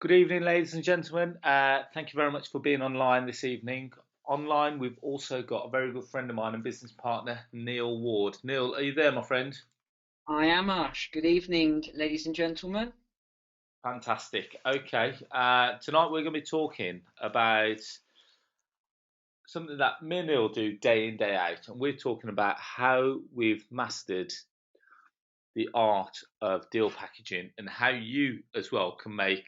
Good evening, ladies and gentlemen. Thank you very much for being online this evening. Online, we've also got a very good friend of mine and business partner, Neil Ward. Neil, are you there, my friend? I am Ash. Good evening, ladies and gentlemen. Fantastic. Okay. Tonight we're going to be talking about something that me and Neil do day in, day out. And we're talking about how we've mastered the art of deal packaging and how you as well can make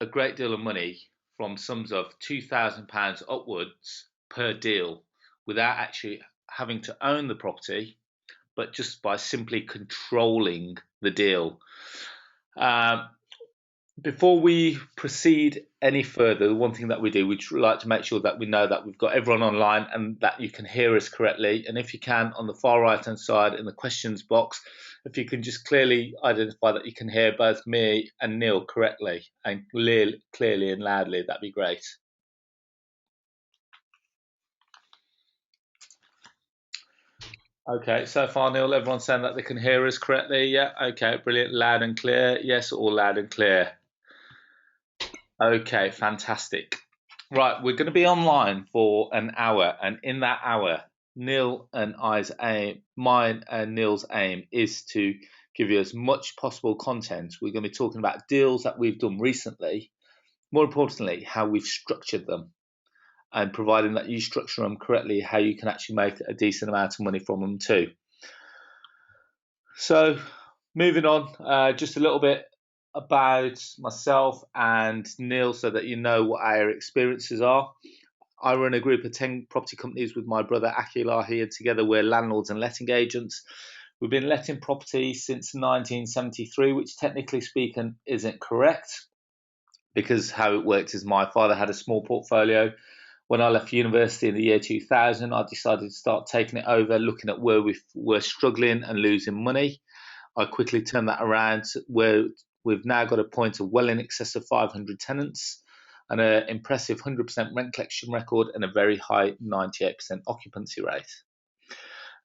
a great deal of money from sums of £2,000 upwards per deal without actually having to own the property, but just by simply controlling the deal. Um, Before we proceed any further, the one thing that we do, we like to make sure that we know that we've got everyone online and that you can hear us correctly. And if you can, on the far right hand side in the questions box, if you can just clearly identify that you can hear both me and Neil correctly and clearly and loudly, that'd be great. Okay, so far, Neil, everyone's saying that they can hear us correctly. Yeah, okay, brilliant. Loud and clear. Yes, all loud and clear. Okay, fantastic. Right, we're going to be online for an hour, and in that hour, Neil and I's aim, mine and Neil's aim is to give you as much possible content. We're going to be talking about deals that we've done recently, more importantly, how we've structured them, and providing that you structure them correctly, how you can actually make a decent amount of money from them too. So, moving on, just a little bit about myself and Neil so that you know what our experiences are. I run a group of 10 property companies with my brother Aki Lahi, and together we're landlords and letting agents. We've been letting property since 1973, which technically speaking isn't correct because how it works is my father had a small portfolio. When I left university in the year 2000, I decided to start taking it over, looking at where we were struggling and losing money. I quickly turned that around where we've now got a point of well in excess of 500 tenants, and an impressive 100% rent collection record, and a very high 98% occupancy rate.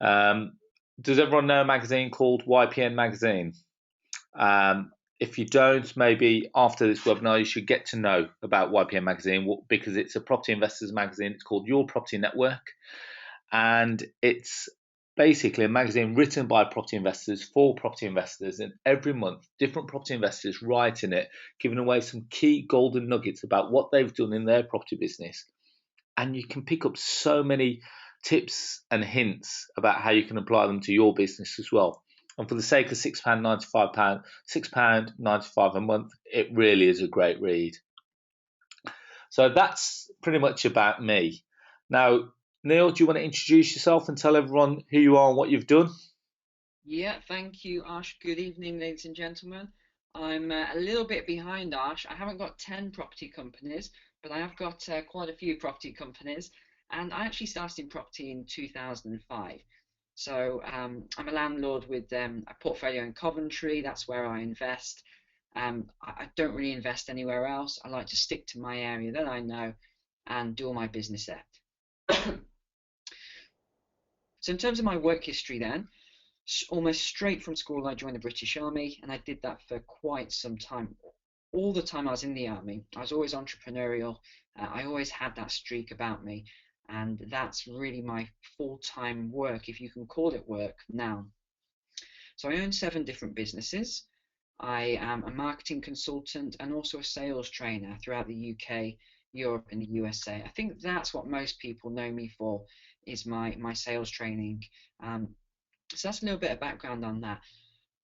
Um, does everyone know a magazine called YPN Magazine? Um, if you don't, maybe after this webinar, you should get to know about YPN Magazine because it's a property investors magazine. It's called Your Property Network, and it's basically a magazine written by property investors for property investors. And every month, different property investors write in it, giving away some key golden nuggets about what they've done in their property business. And you can pick up so many tips and hints about how you can apply them to your business as well. And for the sake of £6.95 a month, it really is a great read. So that's pretty much about me. Now, Neil, do you want to introduce yourself and tell everyone who you are and what you've done? Yeah, thank you, Ash. Good evening, ladies and gentlemen. I'm a little bit behind Ash. I haven't got 10 property companies, but I have got quite a few property companies. And I actually started in property in 2005. So I'm a landlord with a portfolio in Coventry. That's where I invest. I don't really invest anywhere else. I like to stick to my area that I know and do all my business there. So in terms of my work history then, almost straight from school, I joined the British Army, and I did that for quite some time. All the time I was in the army, I was always entrepreneurial. I always had that streak about me, and that's really my full-time work, if you can call it work now. So I own 7 different businesses. I am a marketing consultant and also a sales trainer throughout the UK, Europe, and the USA. I think that's what most people know me for, is my sales training. So that's a little bit of background on that.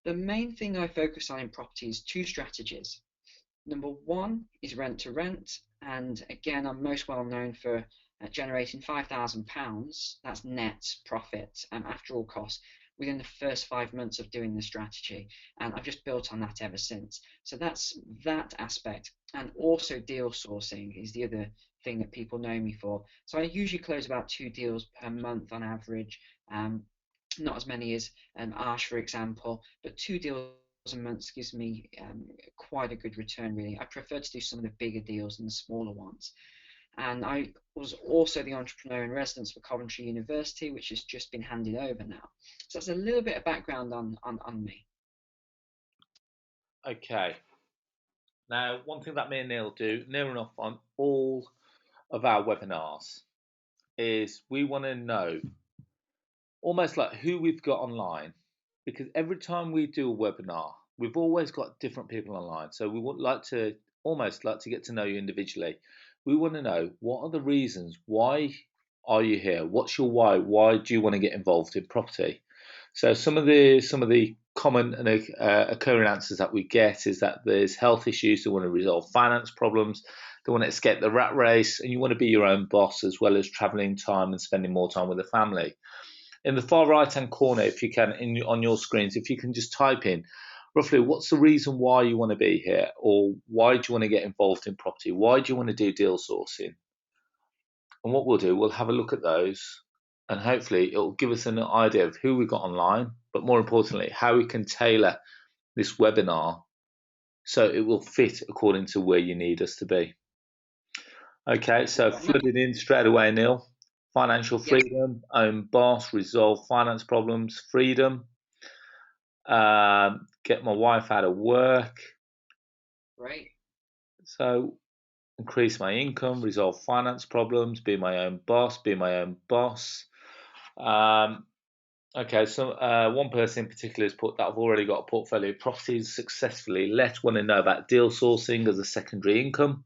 The main thing I focus on in property is 2 strategies. Number one is rent to rent, and again, I'm most well known for generating £5,000. That's net profit after all costs within the first 5 months of doing the strategy, and I've just built on that ever since. So that's that aspect, and also deal sourcing is the other thing that people know me for. So I usually close about 2 deals per month on average. Not as many as Arsh, for example, but 2 deals a month gives me quite a good return, really. I prefer to do some of the bigger deals than the smaller ones. And I was also the entrepreneur in residence for Coventry University, which has just been handed over now. So that's a little bit of background on me. Okay. Now, one thing that me and Neil do near enough on all of our webinars is we want to know almost like who we've got online, because every time we do a webinar, we've always got different people online. So we would like to almost like to get to know you individually. We want to know what are the reasons, why are you here? What's your why? Why do you want to get involved in property? So some of the common and occurring answers that we get is that there's health issues, they want to resolve finance problems, they want to escape the rat race, and you want to be your own boss as well as traveling time and spending more time with the family. In the far right hand corner, if you can, on your screens, if you can just type in roughly what's the reason why you want to be here, or why do you want to get involved in property, why do you want to do deal sourcing, and what we'll do, we'll have a look at those, and hopefully it'll give us an idea of who we've got online, but more importantly, how we can tailor this webinar so it will fit according to where you need us to be. Okay, so Perfect. No, flooded in straight away, Neil. Financial yeah, freedom, own boss, resolve finance problems, freedom, get my wife out of work, great. so increase my income, resolve finance problems, be my own boss, be my own boss. Um, okay, so one person in particular has put that I've already got a portfolio of properties successfully let, want to know about deal sourcing as a secondary income,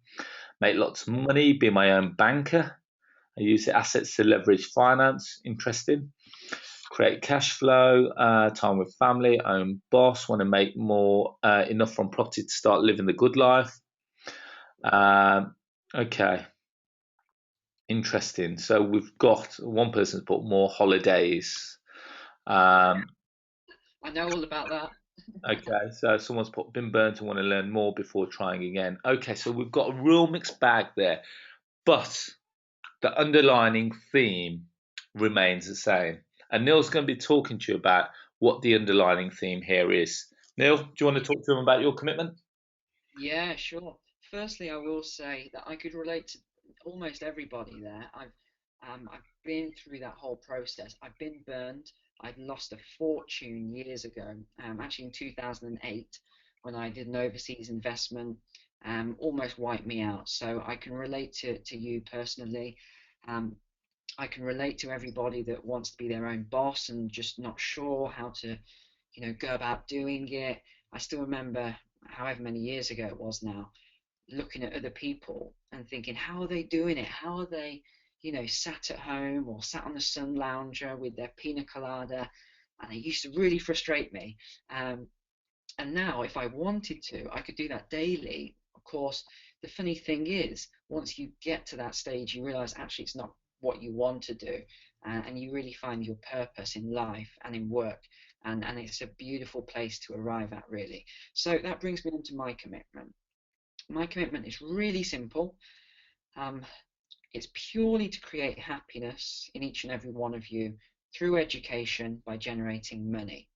make lots of money, be my own banker, I use the assets to leverage finance, interesting. Create cash flow, time with family, own boss, want to make more enough from property to start living the good life. Um, okay, interesting. So we've got one person's put more holidays. Um, I know all about that. okay, so someone's put been burnt and want to learn more before trying again. Okay, so we've got a real mixed bag there, but the underlining theme remains the same. And Neil's going to be talking to you about what the underlining theme here is. Neil, do you want to Yeah, talk to him about your commitment? yeah, sure. Firstly, I will say that I could relate to almost everybody there. I've been through that whole process. I've been burned. I lost a fortune years ago, actually in 2008, when I did an overseas investment, almost wiped me out. So I can relate to you personally. Um, I can relate to everybody that wants to be their own boss and just not sure how to, go about doing it. I still remember, however many years ago it was now, looking at other people and thinking, how are they doing it? How are they, sat at home or sat on the sun lounger with their pina colada? And it used to really frustrate me. Um, and now, if I wanted to, I could do that daily. Of course, the funny thing is, once you get to that stage, you realize actually it's not what you want to do. And you really find your purpose in life and in work. And it's a beautiful place to arrive at, really. So that brings me on to my commitment. My commitment is really simple. Um, it's purely to create happiness in each and every one of you through education by generating money.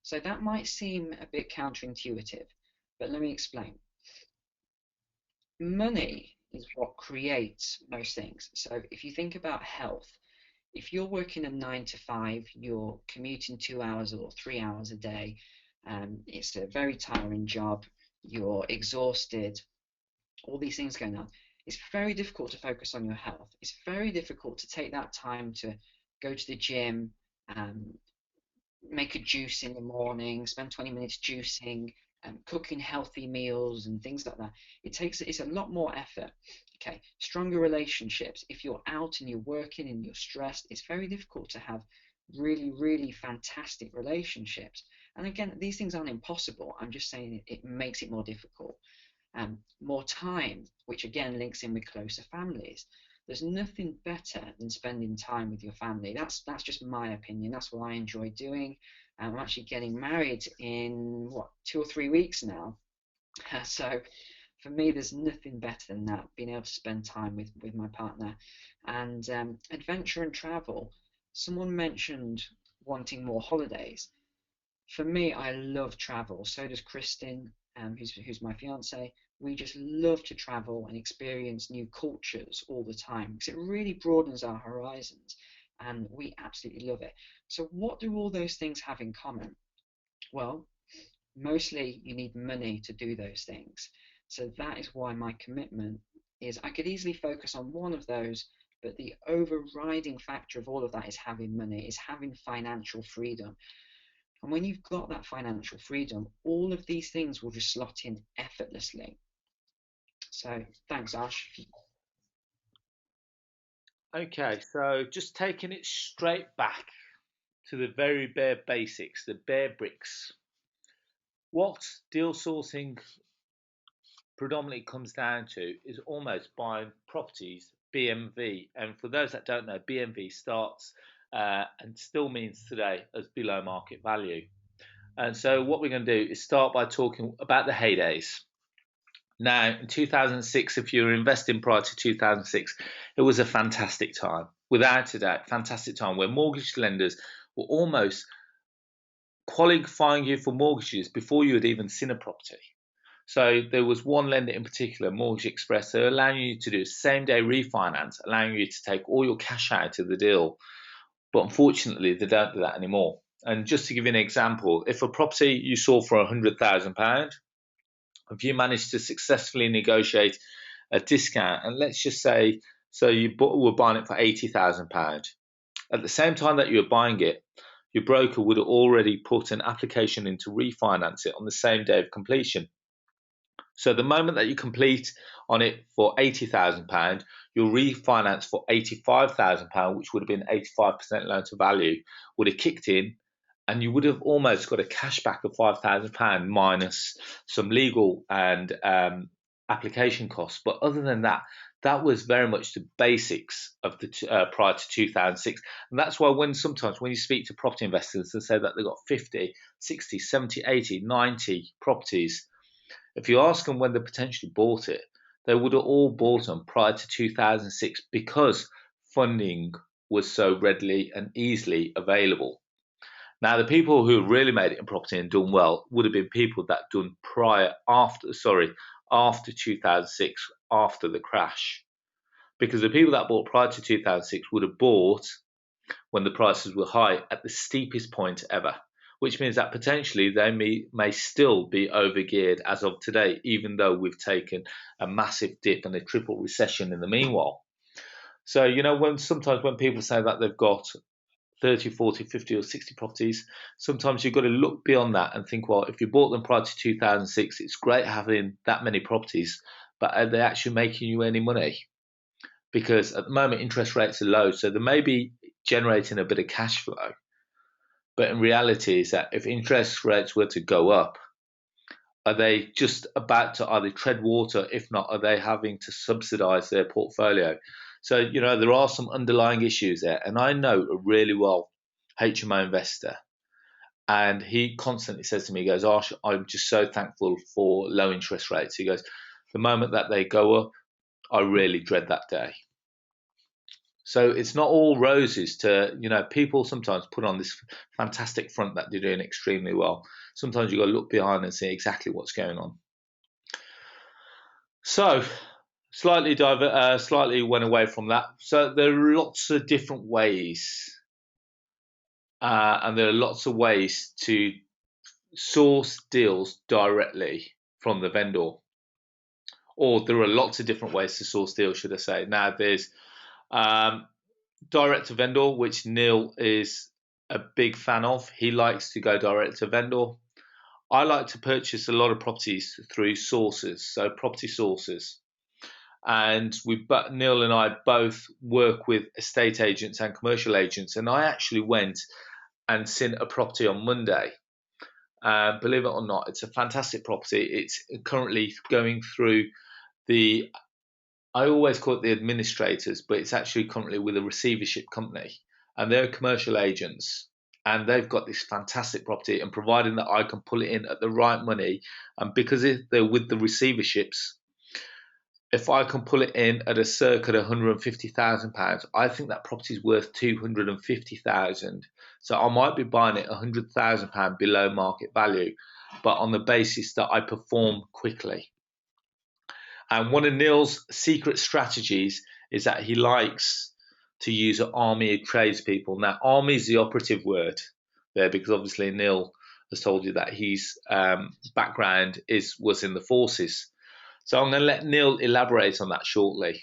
So that might seem a bit counterintuitive, but let me explain. Money is what creates most things. So if you think about health, if you're working a 9 to 5, you're commuting 2 hours or 3 hours a day, it's a very tiring job, you're exhausted, all these things going on. It's very difficult to focus on your health. It's very difficult to take that time to go to the gym, um, make a juice in the morning, spend 20 minutes juicing, cooking healthy meals and things like that. It's a lot more effort. Okay, stronger relationships. If you're out and you're working and you're stressed, it's very difficult to have really, really fantastic relationships. And again, these things aren't impossible. I'm just saying it makes it more difficult. More time, which again links in with closer families. There's nothing better than spending time with your family. That's just my opinion. That's what I enjoy doing. I'm actually getting married in what 2 or 3 weeks now. So for me, there's nothing better than that. Being able to spend time with my partner, and adventure and travel. Someone mentioned wanting more holidays. For me, I love travel. So does Kristin, who's my fiance. We just love to travel and experience new cultures all the time because it really broadens our horizons, and we absolutely love it. So, what do all those things have in common? Well, mostly you need money to do those things. So that is why my commitment is I could easily focus on one of those, but the overriding factor of all of that is having money, is having financial freedom. And when you've got that financial freedom, all of these things will just slot in effortlessly. So thanks, Ash. Okay, so just taking it straight back to the very bare basics, the bare bricks. What deal sourcing predominantly comes down to is almost buying properties BMV. And for those that don't know, BMV starts and still means today as below market value. And so what we're going to do is start by talking about the heydays. Now, in 2006, if you were investing prior to 2006, it was a fantastic time. Without a doubt, fantastic time where mortgage lenders were almost qualifying you for mortgages before you had even seen a property. So there was one lender in particular, Mortgage Express, they're allowing you to do same day refinance, allowing you to take all your cash out of the deal. But unfortunately, they don't do that anymore. And just to give you an example, if a property you saw for £100,000, if you managed to successfully negotiate a discount, and let's just say, so you were buying it for £80,000, at the same time that you were buying it, your broker would have already put an application in to refinance it on the same day of completion. So the moment that you complete on it for £80,000, you'll refinance for £85,000, which would have been 85% loan to value, would have kicked in, and you would have almost got a cashback of £5,000 minus some legal and application costs. But other than that, that was very much the basics of the prior to 2006. And that's why sometimes when you speak to property investors and say that they've got 50, 60, 70, 80, 90 properties, if you ask them when they potentially bought it, they would have all bought them prior to 2006 because funding was so readily and easily available. Now, the people who really made it in property and done well would have been people that done after 2006, after the crash. Because the people that bought prior to 2006 would have bought when the prices were high at the steepest point ever, which means that potentially they may still be overgeared as of today, even though we've taken a massive dip and a triple recession in the meanwhile. So, sometimes when people say that they've got 30, 40, 50 or 60 properties, sometimes you've got to look beyond that and think, well, if you bought them prior to 2006, it's great having that many properties, but are they actually making you any money? Because at the moment, interest rates are low, so they may be generating a bit of cash flow. But in reality, is that if interest rates were to go up, are they just about to either tread water? If not, are they having to subsidize their portfolio? So, there are some underlying issues there. And I know a really well HMO investor. And he constantly says to me, he goes, Arsh, I'm just so thankful for low interest rates. He goes, the moment that they go up, I really dread that day. So it's not all roses people sometimes put on this fantastic front that they're doing extremely well. Sometimes you've got to look behind and see exactly what's going on. So slightly went away from that. So there are lots of different ways, and there are lots of ways to source deals directly from the vendor. Or there are lots of different ways to source deals, should I say. Now there's direct to vendor, which Neil is a big fan of. He likes to go direct to vendor. I like to purchase a lot of properties through sources, so property sources. And Neil and I both work with estate agents and commercial agents. And I actually went and seen a property on Monday. Believe it or not, it's a fantastic property. It's currently going through I always call it the administrators, but it's actually currently with a receivership company, and they're commercial agents, and they've got this fantastic property, and providing that I can pull it in at the right money, and because they're with the receiverships, if I can pull it in at a circa £150,000, I think that property is worth £250,000. So I might be buying it £100,000 below market value, but on the basis that I perform quickly. And one of Neil's secret strategies is that he likes to use an army of tradespeople. Now, army is the operative word there because obviously Neil has told you that his background was in the forces. So I'm going to let Neil elaborate on that shortly.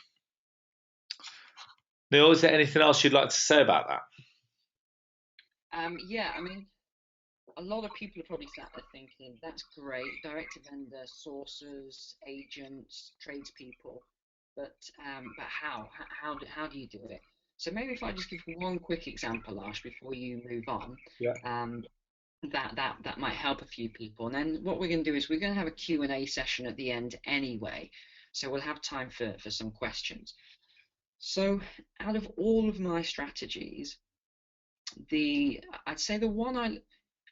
Neil, is there anything else you'd like to say about that? Yeah, I mean, a lot of people are probably sat there thinking, that's great, direct to vendor, sourcers, agents, tradespeople, but how do you do it? So maybe if I just give one quick example, Ash, before you move on, Yeah. um, that might help a few people. And then what we're going to do is we're going to have a Q&A session at the end anyway, so we'll have time for some questions. So out of all of my strategies, I'd say the one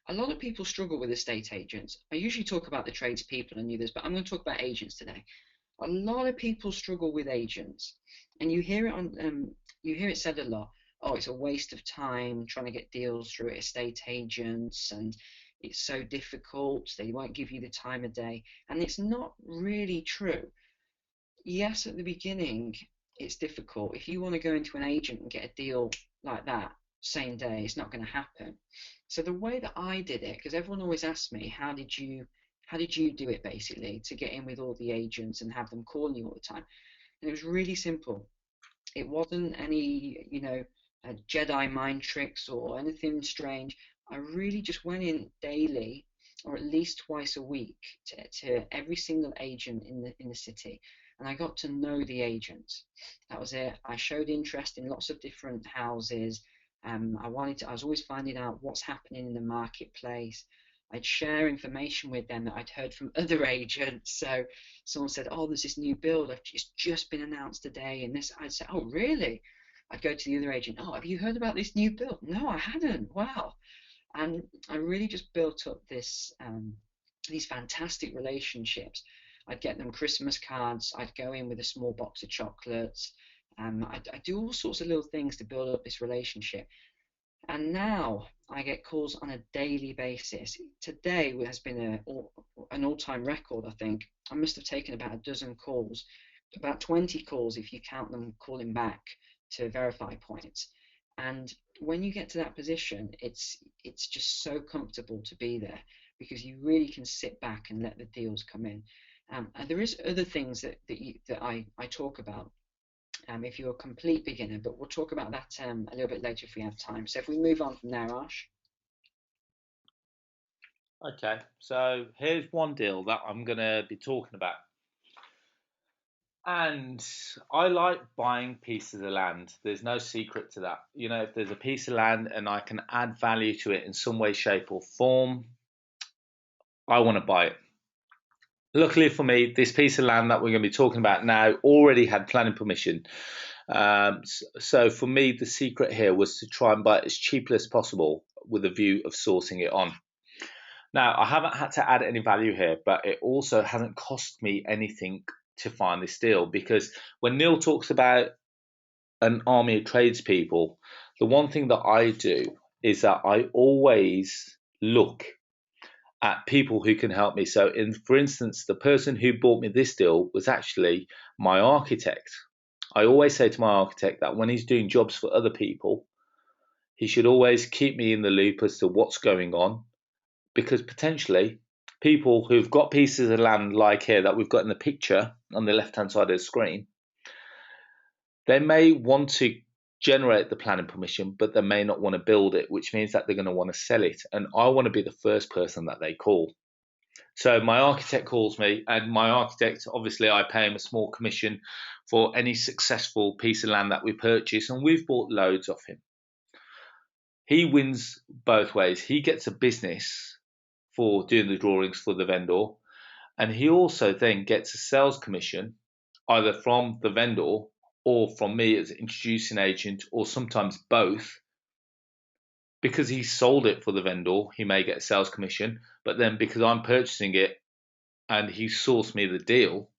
a lot of people struggle with estate agents. I usually talk about the tradespeople and others, but I'm going to talk about agents today. A lot of people struggle with agents, and you hear it said a lot. Oh, it's a waste of time trying to get deals through estate agents, and it's so difficult. They won't give you the time of day, and it's not really true. Yes, at the beginning, it's difficult. If you want to go into an agent and get a deal like that same day, it's not going to happen. So the way that I did it, because everyone always asks me, how did you do it basically to get in with all the agents and have them calling you all the time? And it was really simple. It wasn't any, Jedi mind tricks or anything strange. I really just went in daily or at least twice a week to every single agent in the city, and I got to know the agents. That was it. I showed interest in lots of different houses. I was always finding out what's happening in the marketplace. I'd share information with them that I'd heard from other agents. So someone said, "Oh, there's this new build. It's just been announced today." And this, I'd say, "Oh, really?" I'd go to the other agent. "Oh, have you heard about this new build?" "No, I hadn't." "Wow." And I really just built up these fantastic relationships. I'd get them Christmas cards. I'd go in with a small box of chocolates. I'd do all sorts of little things to build up this relationship. And now I get calls on a daily basis. Today has been an all-time record, I think. I must have taken about a dozen calls, about 20 calls if you count them calling back to verify points. And when you get to that position, it's just so comfortable to be there because you really can sit back and let the deals come in. And there is other things that I talk about if you're a complete beginner, but we'll talk about that a little bit later if we have time. So if we move on from there, Ash. Okay, so here's one deal that I'm going to be talking about. And I like buying pieces of land. There's no secret to that. You know, if there's a piece of land and I can add value to it in some way, shape, or form, I want to buy it. Luckily for me, this piece of land that we're going to be talking about now already had planning permission. So for me, the secret here was to try and buy it as cheaply as possible with a view of sourcing it on. Now, I haven't had to add any value here, but it also hasn't cost me anything to find this deal because when Neil talks about an army of tradespeople, the one thing that I do is that I always look at people who can help me. So, for instance, the person who bought me this deal was actually my architect. I always say to my architect that when he's doing jobs for other people, he should always keep me in the loop as to what's going on because potentially people who've got pieces of land like here that we've got in the picture on the left hand side of the screen, they may want to generate the planning permission, but they may not want to build it, which means that they're going to want to sell it. And I want to be the first person that they call. So my architect calls me, and my architect, obviously, I pay him a small commission for any successful piece of land that we purchase, and we've bought loads off him. He wins both ways. He gets a business for doing the drawings for the vendor, and he also then gets a sales commission either from the vendor or from me as an introducing agent, or sometimes both. Because he sold it for the vendor, he may get a sales commission, but then because I'm purchasing it and he sourced me the deal,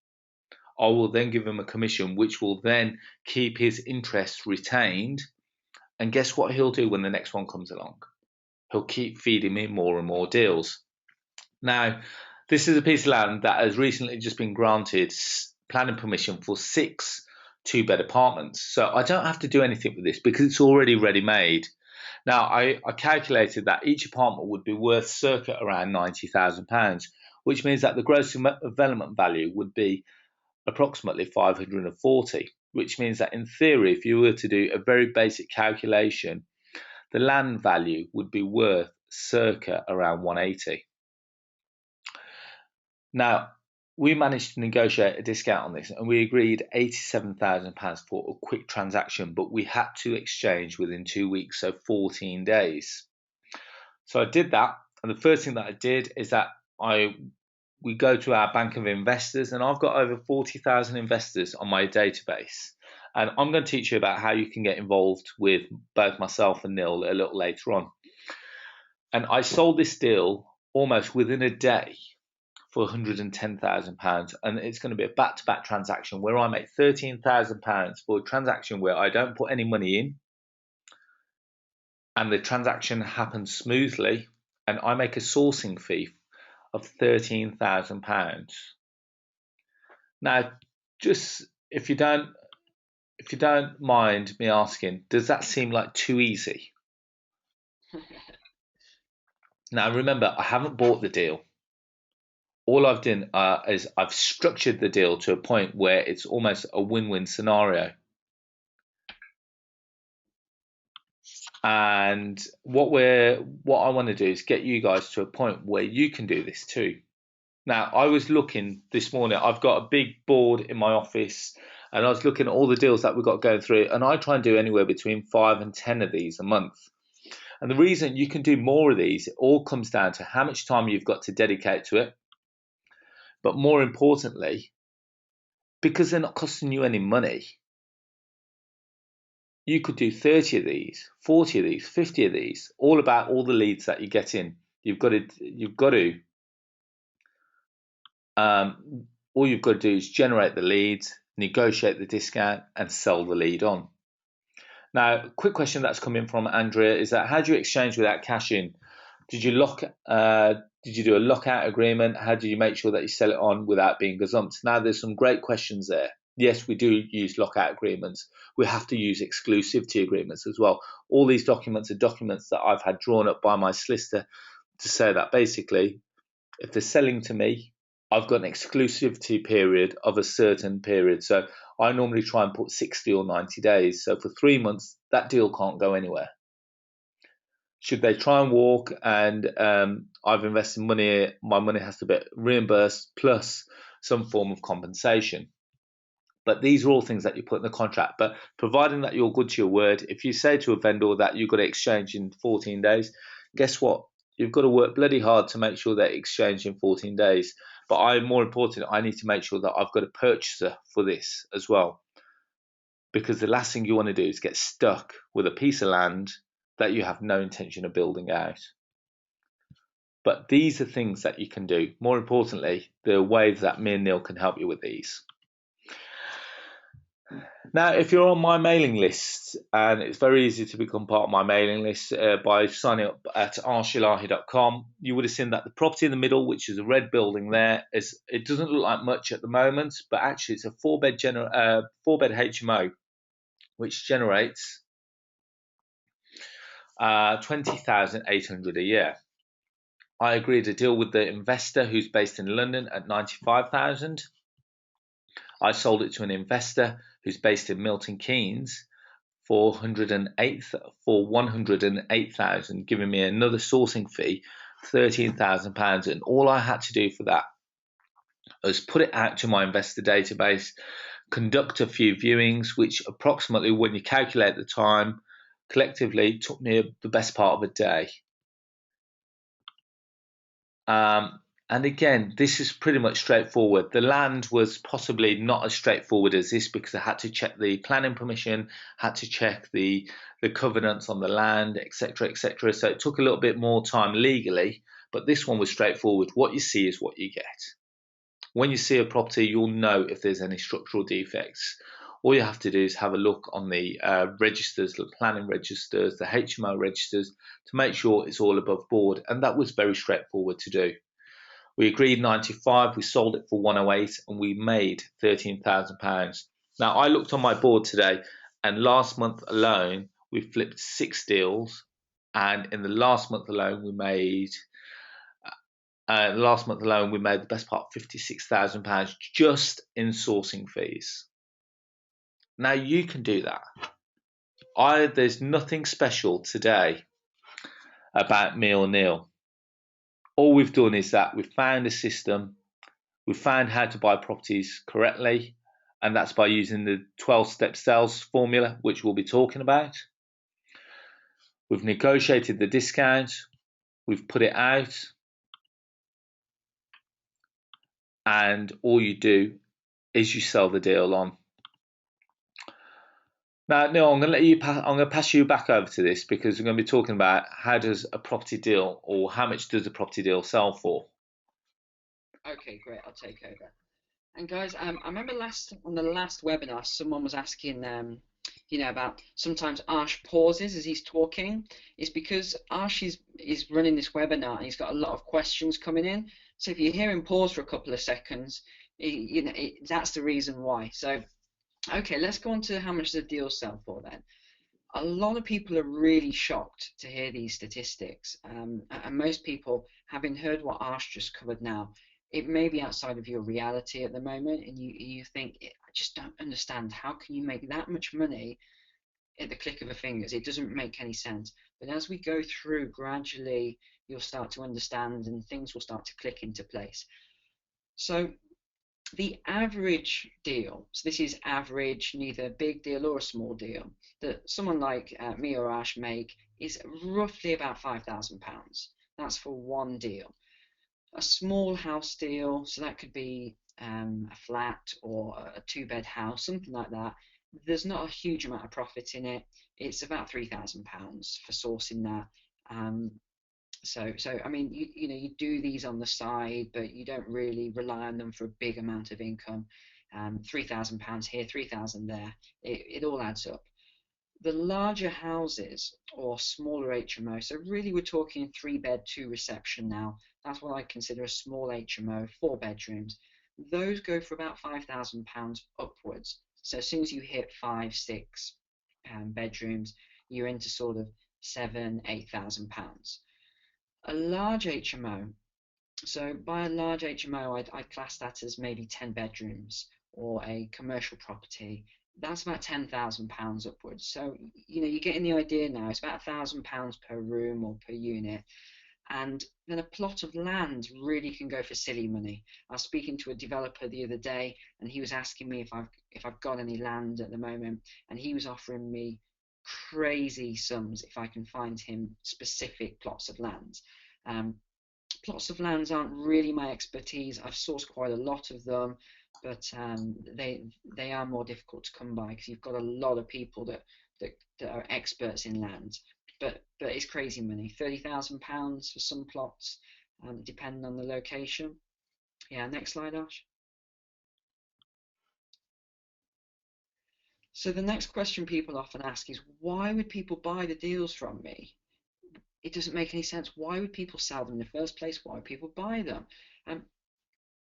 I will then give him a commission, which will then keep his interest retained. And guess what he'll do when the next one comes along? He'll keep feeding me more and more deals. Now, this is a piece of land that has recently just been granted planning permission for 6 two-bed apartments. So I don't have to do anything with this because it's already ready-made. Now, I calculated that each apartment would be worth circa around £90,000, which means that the gross development value would be approximately 540, which means that in theory, if you were to do a very basic calculation, the land value would be worth circa around 180. Now, we managed to negotiate a discount on this and we agreed £87,000 for a quick transaction, but we had to exchange within 2 weeks, so 14 days. So I did that, and the first thing that I did is that we go to our bank of investors, and I've got over 40,000 investors on my database. And I'm going to teach you about how you can get involved with both myself and Neil a little later on. And I sold this deal almost within a day for £110,000, and it's going to be a back-to-back transaction where I make £13,000 for a transaction where I don't put any money in, and the transaction happens smoothly, and I make a sourcing fee of £13,000. Now, just if you don't mind me asking, does that seem like too easy? Now, remember, I haven't bought the deal. All I've done is I've structured the deal to a point where it's almost a win-win scenario. And what I want to do is get you guys to a point where you can do this too. Now, I was looking this morning, I've got a big board in my office, and I was looking at all the deals that we've got going through, and I try and do anywhere between 5 and 10 of these a month. And the reason you can do more of these, it all comes down to how much time you've got to dedicate to it. But more importantly, because they're not costing you any money, you could do 30 of these, 40 of these, 50 of these, all about all the leads that you get in. All you've got to do is generate the leads, negotiate the discount, and sell the lead on. Now, quick question that's come in from Andrea is that how do you exchange without cash in? Did you do a lockout agreement? How do you make sure that you sell it on without being gazumped? Now, there's some great questions there. Yes, we do use lockout agreements. We have to use exclusivity agreements as well. All these documents are documents that I've had drawn up by my solicitor to say that basically, if they're selling to me, I've got an exclusivity period of a certain period. So I normally try and put 60 or 90 days. So for 3 months, that deal can't go anywhere. Should they try and walk and I've invested money, my money has to be reimbursed plus some form of compensation. But these are all things that you put in the contract. But providing that you're good to your word, if you say to a vendor that you've got to exchange in 14 days, guess what? You've got to work bloody hard to make sure they exchange in 14 days. But more important, I need to make sure that I've got a purchaser for this as well. Because the last thing you want to do is get stuck with a piece of land that you have no intention of building out. But these are things that you can do. More importantly, there are ways that me and Neil can help you with these. Now, if you're on my mailing list, and it's very easy to become part of my mailing list by signing up at arshilahi.com, you would have seen that the property in the middle, which is a red building there, it doesn't look like much at the moment, but actually it's a four-bed HMO, which generates 20,800 a year. I agreed a deal with the investor who's based in London at 95,000. I sold it to an investor who's based in Milton Keynes for 108,000, giving me another sourcing fee, £13,000. And all I had to do for that was put it out to my investor database, conduct a few viewings, which approximately, when you calculate the time, collectively took me the best part of a day. And again, this is pretty much straightforward. The land was possibly not as straightforward as this because I had to check the planning permission, had to check the covenants on the land, etc., etc. So it took a little bit more time legally, but this one was straightforward. What you see is what you get. When you see a property, you'll know if there's any structural defects. All you have to do is have a look on the registers, the planning registers, the HMO registers, to make sure it's all above board. And that was very straightforward to do. We agreed 95, we sold it for 108, and we made £13,000. Now, I looked on my board today, and last month alone, we flipped 6 deals. And in the last month alone, we made Last month alone, we made the best part of £56,000 just in sourcing fees. Now you can do that. There's nothing special today about me or Neil. All we've done is that we've found a system, we've found how to buy properties correctly, and that's by using the 12-step sales formula, which we'll be talking about. We've negotiated the discount, we've put it out, and all you do is you sell the deal on. Now, Neil, I'm going to pass you back over to this because we're going to be talking about how does a property deal, or how much does a property deal sell for? Okay, great. I'll take over. And guys, I remember on the last webinar, someone was asking, about sometimes Ash pauses as he's talking. It's because Ash is running this webinar and he's got a lot of questions coming in. So if you hear him pause for a couple of seconds, that's the reason why. So, okay, let's go on to how much the deal sell for then. A lot of people are really shocked to hear these statistics, and most people, having heard what Ash just covered now, it may be outside of your reality at the moment, and you think, I just don't understand. How can you make that much money at the click of a fingers? It doesn't make any sense. But as we go through, gradually, you'll start to understand, and things will start to click into place. So the average deal, so this is average, neither a big deal or a small deal, that someone like me or Ash make is roughly about £5,000. That's for one deal. A small house deal, so that could be a flat or a two-bed house, something like that. There's not a huge amount of profit in it. It's about £3,000 for sourcing that. Um, so I mean, you do these on the side, but you don't really rely on them for a big amount of income. £3,000 here, 3,000 there. It all adds up. The larger houses or smaller HMO, so really we're talking 3-bed, 2 reception now. That's what I consider a small HMO, 4 bedrooms. Those go for about £5,000 upwards. So as soon as you hit 5, 6 bedrooms, you're into sort of £7, 8,000. A large HMO, so by a large HMO, I'd class that as maybe 10 bedrooms or a commercial property. That's about £10,000 upwards. So, you're getting the idea now. It's about £1,000 per room or per unit. And then a plot of land really can go for silly money. I was speaking to a developer the other day, and he was asking me if I've got any land at the moment, and he was offering me crazy sums if I can find him specific plots of land. Um, Plots of lands aren't really my expertise. I've sourced quite a lot of them, but they are more difficult to come by because you've got a lot of people that are experts in land. But it's crazy money. £30,000 for some plots, depending on the location. Yeah, next slide, Ash. So the next question people often ask is, why would people buy the deals from me? It doesn't make any sense. Why would people sell them in the first place? Why would people buy them? Um,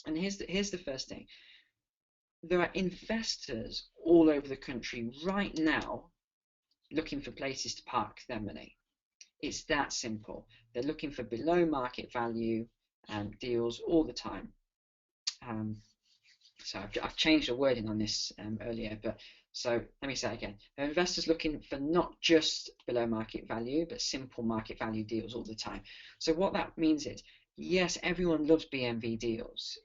and here's the first thing. There are investors all over the country right now looking for places to park their money. It's that simple. They're looking for below market value deals all the time. Um, so I've changed the wording on this earlier, but so let me say it again. There are investors looking for not just below market value, but simple market value deals all the time. So what that means is, yes, everyone loves BMV deals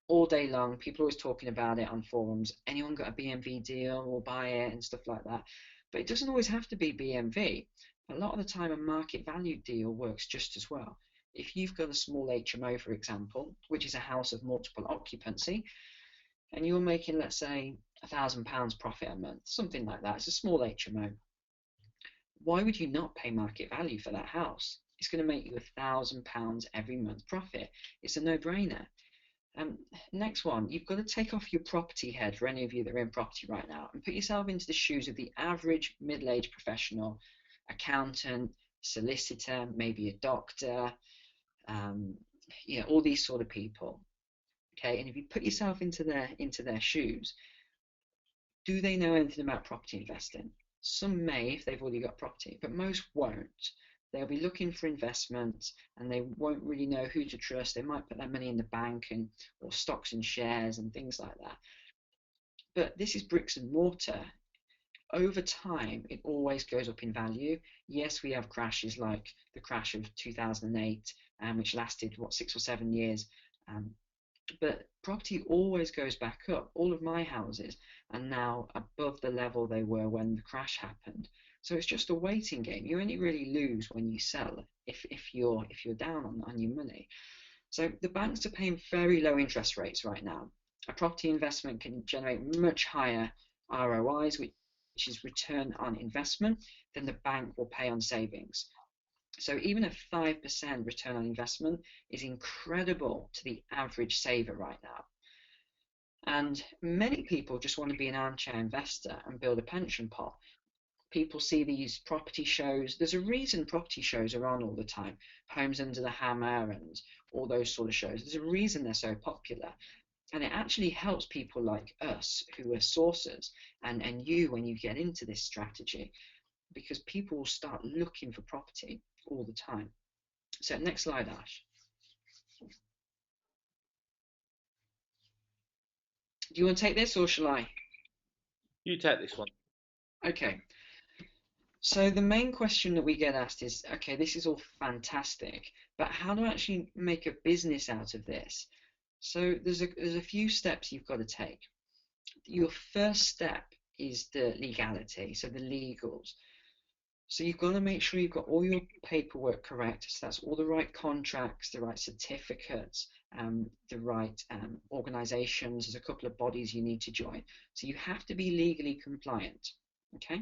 all day long. People are always talking about it on forums. Anyone got a BMV deal, will buy it and stuff like that. But it doesn't always have to be BMV. A lot of the time, a market value deal works just as well. If you've got a small HMO, for example, which is a house of multiple occupancy, and you're making, let's say, £1,000 profit a month, something like that, it's a small HMO. Why would you not pay market value for that house? It's going to make you £1,000 every month profit. It's a no-brainer. Next one, you've got to take off your property head for any of you that are in property right now and put yourself into the shoes of the average middle-aged professional, accountant, solicitor, maybe a doctor, all these sort of people. Okay, and if you put yourself into their shoes, do they know anything about property investing? Some may if they've already got property, but most won't. They'll be looking for investment and they won't really know who to trust. They might put their money in the bank and or stocks and shares and things like that. But this is bricks and mortar. Over time, it always goes up in value. Yes, we have crashes like the crash of 2008, which lasted, what, 6 or 7 years. Um, but property always goes back up. All of my houses are now above the level they were when the crash happened. So it's just a waiting game. You only really lose when you sell if you're down on your money. So the banks are paying very low interest rates right now. A property investment can generate much higher ROIs, which is return on investment, than the bank will pay on savings. So even a 5% return on investment is incredible to the average saver right now. And many people just want to be an armchair investor and build a pension pot. People see these property shows. There's a reason property shows are on all the time. Homes Under the Hammer and all those sort of shows. There's a reason they're so popular. And it actually helps people like us who are sourcers and you when you get into this strategy, because people will start looking for property all the time. So next slide, Ash. Do you want to take this or shall I? You take this one. Okay. So the main question that we get asked is, okay, this is all fantastic, but how do I actually make a business out of this? So there's a few steps you've got to take. Your first step is the legality, so the legals. So you've got to make sure you've got all your paperwork correct. So that's all the right contracts, the right certificates, the right organizations. There's a couple of bodies you need to join. So you have to be legally compliant. Okay.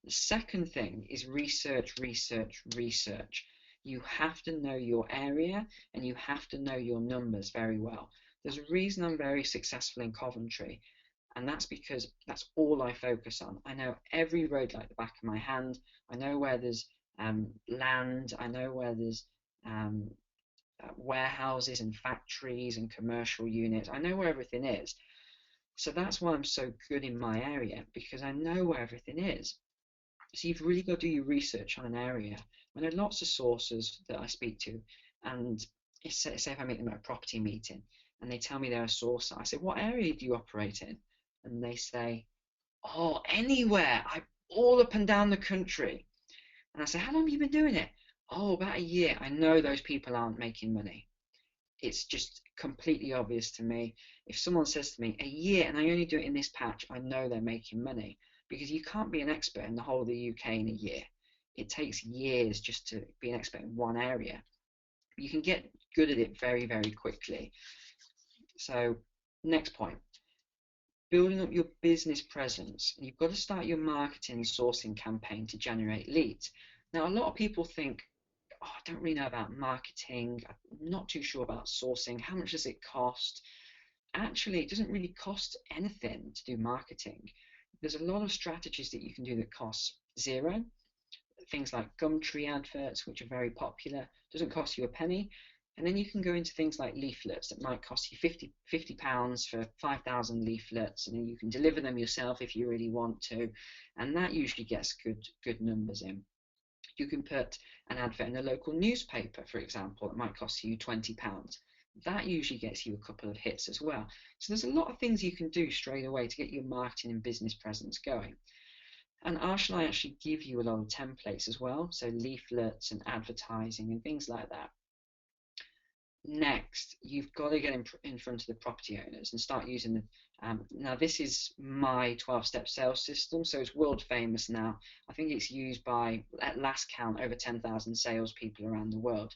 The second thing is research, research, research. You have to know your area and you have to know your numbers very well. There's a reason I'm very successful in Coventry, and that's because that's all I focus on. I know every road like the back of my hand. I know where there's land. I know where there's um, warehouses and factories and commercial units. I know where everything is. So that's why I'm so good in my area, because I know where everything is. So you've really got to do your research on an area. I know lots of sources that I speak to, and say if I meet them at a property meeting and they tell me they're a sourcer, I say, what area do you operate in? And they say, oh, anywhere. I all up and down the country. And I say, how long have you been doing it? Oh, about a year. I know those people aren't making money. It's just completely obvious to me. If someone says to me, a year, and I only do it in this patch, I know they're making money, because you can't be an expert in the whole of the UK in a year. It takes years just to be an expert in one area. You can get good at it very, very quickly. So, next point, building up your business presence. You've got to start your marketing and sourcing campaign to generate leads. Now, a lot of people think, oh, I don't really know about marketing. I'm not too sure about sourcing. How much does it cost? Actually, it doesn't really cost anything to do marketing. There's a lot of strategies that you can do that cost zero. Things like Gumtree adverts, which are very popular, doesn't cost you a penny. And then you can go into things like leaflets that might cost you £50 for 5,000 leaflets, and then you can deliver them yourself if you really want to. And that usually gets good numbers in. You can put an advert in a local newspaper, for example, that might cost you £20. That usually gets you a couple of hits as well. So there's a lot of things you can do straight away to get your marketing and business presence going. And Arsh and I actually give you a lot of templates as well, so leaflets and advertising and things like that. Next, you've got to get in front of the property owners and start using the. Now, this is my 12-step sales system, so it's world famous now. I think it's used by, at last count, over 10,000 salespeople around the world.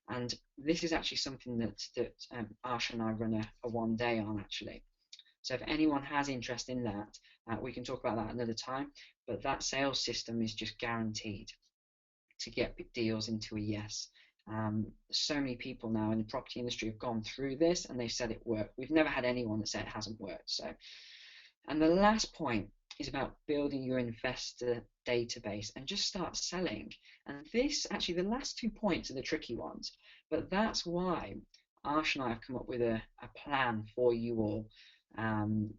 And this is actually something that Arsh and I run a one day on, actually. So if anyone has interest in that, we can talk about that another time. But that sales system is just guaranteed to get deals into a yes. So many people now in the property industry have gone through this and they've said it worked. We've never had anyone that said it hasn't worked. So, and the last point is about building your investor database and just start selling. And this, actually, the last 2 points are the tricky ones, but that's why Arsh and I have come up with a plan for you all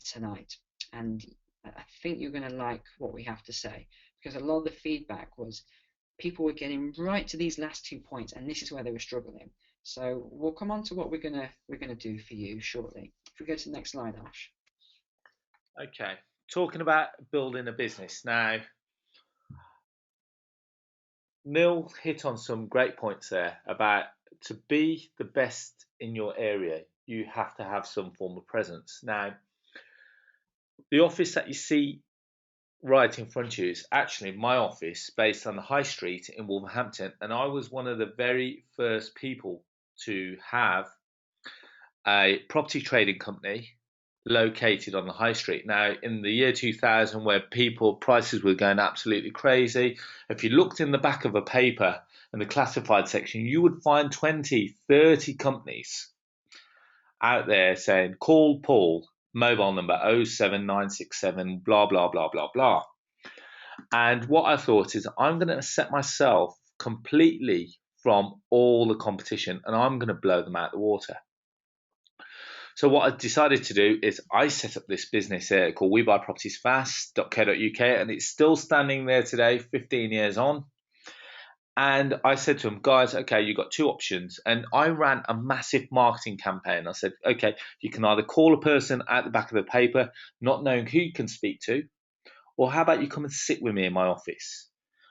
tonight. And I think you're going to like what we have to say, because a lot of the feedback was, people were getting right to these last 2 points, and this is where they were struggling. So we'll come on to what we're gonna do for you shortly. If we go to the next slide, Ash. Okay, talking about building a business now. Neil hit on some great points there about to be the best in your area, you have to have some form of presence. Now, the office that you see right in front of you is actually my office based on the high street in Wolverhampton, and I was one of the very first people to have a property trading company located on the high street. Now, in the year 2000, where people prices were going absolutely crazy, if you looked in the back of a paper in the classified section, you would find 20, 30 companies out there saying, call Paul, mobile number 07967, blah, blah, blah, blah, blah. And what I thought is, I'm going to set myself completely from all the competition and I'm going to blow them out of the water. So what I decided to do is I set up this business here called WeBuyPropertiesFast.co.uk, and it's still standing there today, 15 years on. And I said to them, guys, okay, you've got two options. And I ran a massive marketing campaign. I said, okay, you can either call a person at the back of the paper, not knowing who you can speak to, or how about you come and sit with me in my office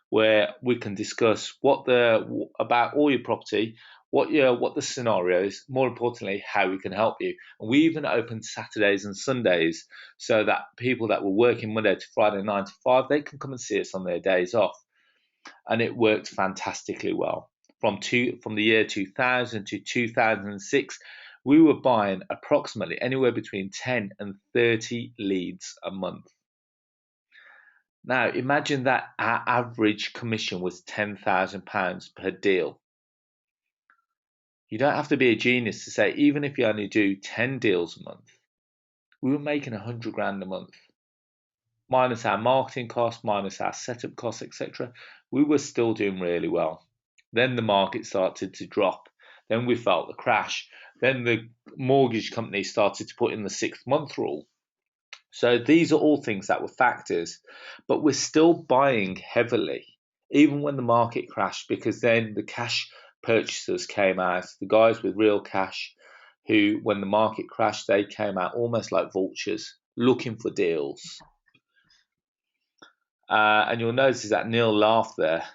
where we can discuss about all your property, what the scenario is, more importantly, how we can help you. And we even opened Saturdays and Sundays so that people that were working Monday to Friday 9 to 5, they can come and see us on their days off. And it worked fantastically well. From the year 2000 to 2006, we were buying approximately anywhere between 10 and 30 leads a month. Now, imagine that our average commission was £10,000 per deal. You don't have to be a genius to say, even if you only do 10 deals a month, we were making 100 grand a month. Minus our marketing costs, minus our setup costs, etc. We were still doing really well. Then the market started to drop. Then we felt the crash. Then the mortgage company started to put in the 6-month rule. So these are all things that were factors, but we're still buying heavily, even when the market crashed, because then the cash purchasers came out, the guys with real cash, who, when the market crashed, they came out almost like vultures looking for deals. And you'll notice that Neil laughed there,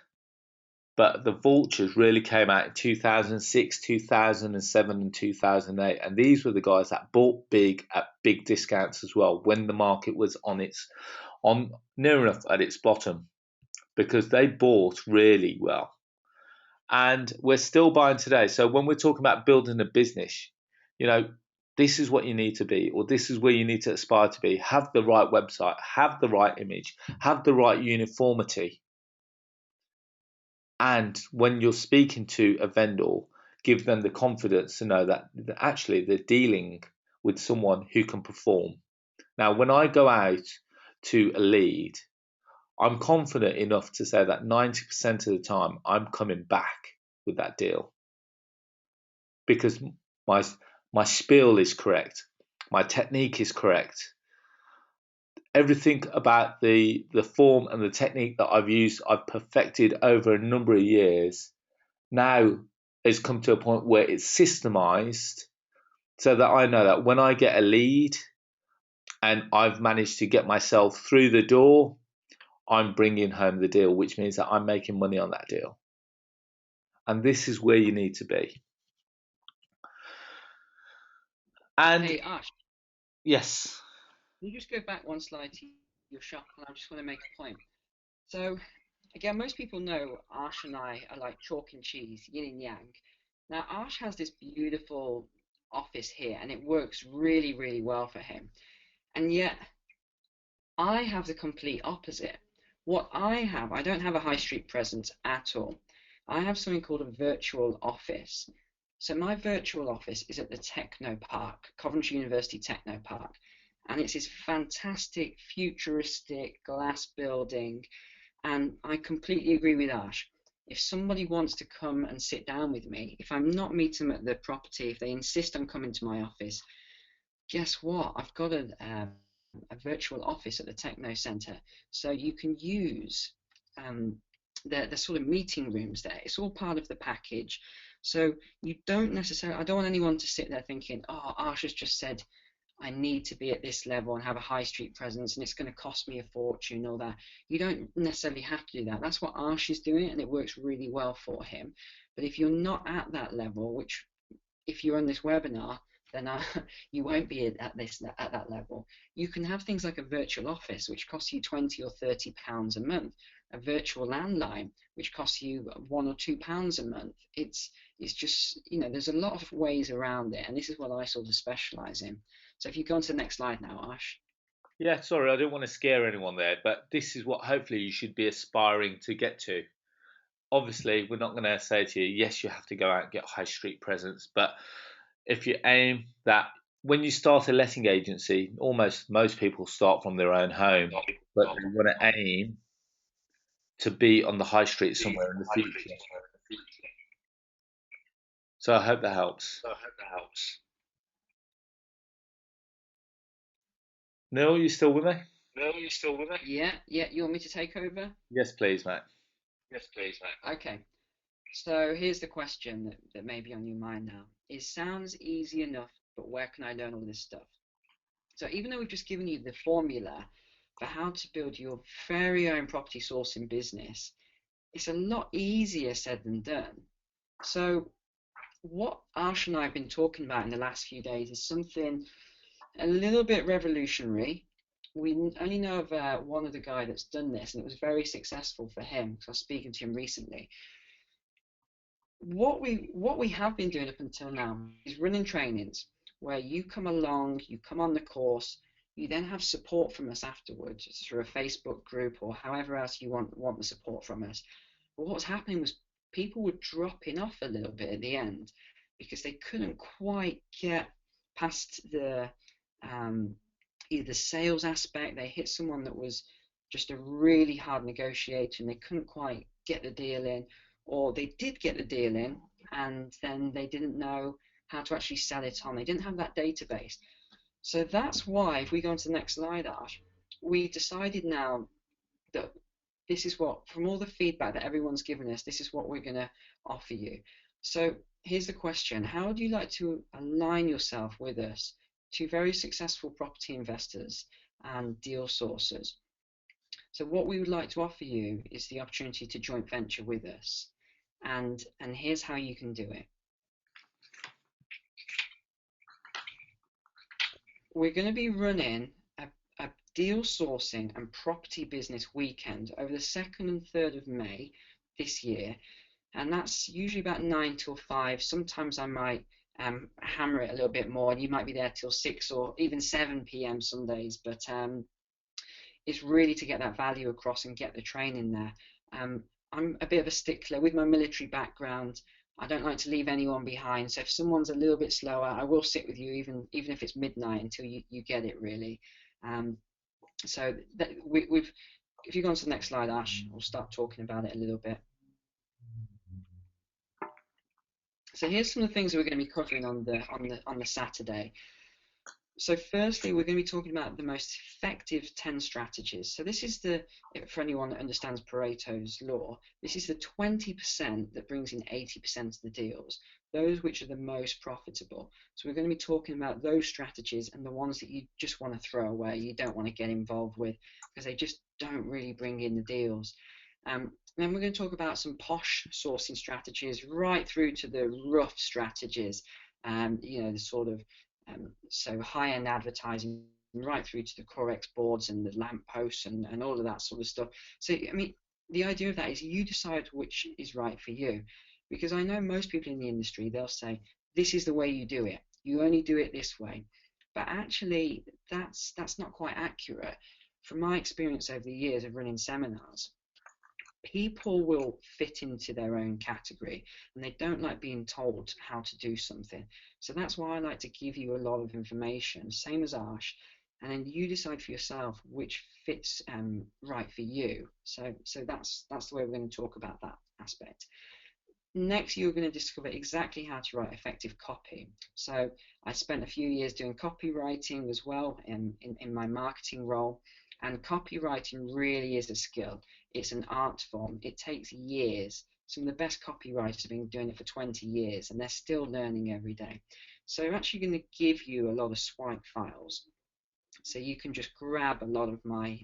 but the vultures really came out in 2006, 2007, and 2008. And these were the guys that bought big at big discounts as well when the market was on near enough at its bottom, because they bought really well. And we're still buying today. So when we're talking about building a business, you know, this is what you need to be, or this is where you need to aspire to be. Have the right website, have the right image, have the right uniformity. And when you're speaking to a vendor, give them the confidence to know that actually they're dealing with someone who can perform. Now, when I go out to a lead, I'm confident enough to say that 90% of the time I'm coming back with that deal because my spiel is correct, my technique is correct. Everything about the form and the technique that I've used, I've perfected over a number of years. Now it's come to a point where it's systemized so that I know that when I get a lead and I've managed to get myself through the door, I'm bringing home the deal, which means that I'm making money on that deal. And this is where you need to be. And Hey, Ash, yes, can you just go back one slide to your shop? And I just want to make a point. So, again, most people know Ash and I are like chalk and cheese, yin and yang. Now, Ash has this beautiful office here, and it works really, really well for him. And yet, I have the complete opposite. What I have, I don't have a high street presence at all. I have something called a virtual office. So my virtual office is at the Techno Park, Coventry University Techno Park, and it's this fantastic, futuristic glass building. And I completely agree with Ash. If somebody wants to come and sit down with me, if I'm not meeting them at the property, if they insist on coming to my office, guess what? I've got a virtual office at the Techno Centre, so you can use the sort of meeting rooms there. It's all part of the package. So you don't necessarily, I don't want anyone to sit there thinking, oh, Arsha's just said I need to be at this level and have a high street presence and it's going to cost me a fortune or that. You don't necessarily have to do that. That's what Arsh is doing and it works really well for him. But if you're not at that level, which if you're on this webinar, then you won't be at that level. You can have things like a virtual office, which costs you 20 or 30 pounds a month, a virtual landline, which costs you £1 or £2 a month. It's just, there's a lot of ways around it, and this is what I sort of specialize in. So if you go on to the next slide now, Ash. Yeah, sorry, I didn't want to scare anyone there, but this is what hopefully you should be aspiring to get to. Obviously, we're not going to say to you, yes, you have to go out and get high street presence, but if you aim that when you start a letting agency, almost most people start from their own home, but they want to aim to be on the high street somewhere in the future. So I hope that helps. Neil, you still with me? Yeah, yeah. You want me to take over? Yes, please, mate. Okay. So here's the question that may be on your mind now. It sounds easy enough, but where can I learn all this stuff? So even though we've just given you the formula for how to build your very own property sourcing business, it's a lot easier said than done. So what Arsh and I have been talking about in the last few days is something a little bit revolutionary. We only know of one other guy that's done this, and it was very successful for him because I was speaking to him recently. What we have been doing up until now is running trainings where you come along, you come on the course, you then have support from us afterwards through a Facebook group or however else you want the support from us. But what was happening was people were dropping off a little bit at the end because they couldn't quite get past the either the sales aspect. They hit someone that was just a really hard negotiator and they couldn't quite get the deal in, or they did get the deal in and then they didn't know how to actually sell it on. They didn't have that database. So that's why, if we go on to the next slide, Ash, we decided now that this is what, from all the feedback that everyone's given us, this is what we're going to offer you. So here's the question. How would you like to align yourself with us, two very successful property investors and deal sourcers? So what we would like to offer you is the opportunity to joint venture with us. And here's how you can do it. We're going to be running a deal sourcing and property business weekend over the 2nd and 3rd of May this year. And that's usually about 9 till 5. Sometimes I might hammer it a little bit more, and you might be there till 6 or even 7 p.m. some days. But it's really to get that value across and get the training there. I'm a bit of a stickler with my military background. I don't like to leave anyone behind. So if someone's a little bit slower, I will sit with you even if it's midnight until you get it really. So that we've if you go on to the next slide, Ash, we'll start talking about it a little bit. So here's some of the things that we're going to be covering on the Saturday. So firstly, we're going to be talking about the most effective 10 strategies. So this is for anyone that understands Pareto's law, this is the 20% that brings in 80% of the deals, those which are the most profitable. So we're going to be talking about those strategies and the ones that you just want to throw away, you don't want to get involved with because they just don't really bring in the deals. Then we're going to talk about some posh sourcing strategies right through to the rough strategies, the sort of so high-end advertising right through to the Corex boards and the lamp posts and all of that sort of stuff. So, I mean, the idea of that is you decide which is right for you. Because I know most people in the industry, they'll say, this is the way you do it. You only do it this way. But actually, that's not quite accurate. From my experience over the years of running seminars, people will fit into their own category and they don't like being told how to do something. So that's why I like to give you a lot of information, same as Ash, and then you decide for yourself which fits right for you. So that's the way we're going to talk about that aspect. Next, you're going to discover exactly how to write effective copy. So I spent a few years doing copywriting as well in my marketing role. And copywriting really is a skill. It's an art form. It takes years. Some of the best copywriters have been doing it for 20 years and they're still learning every day. So I'm actually going to give you a lot of swipe files. So you can just grab a lot of my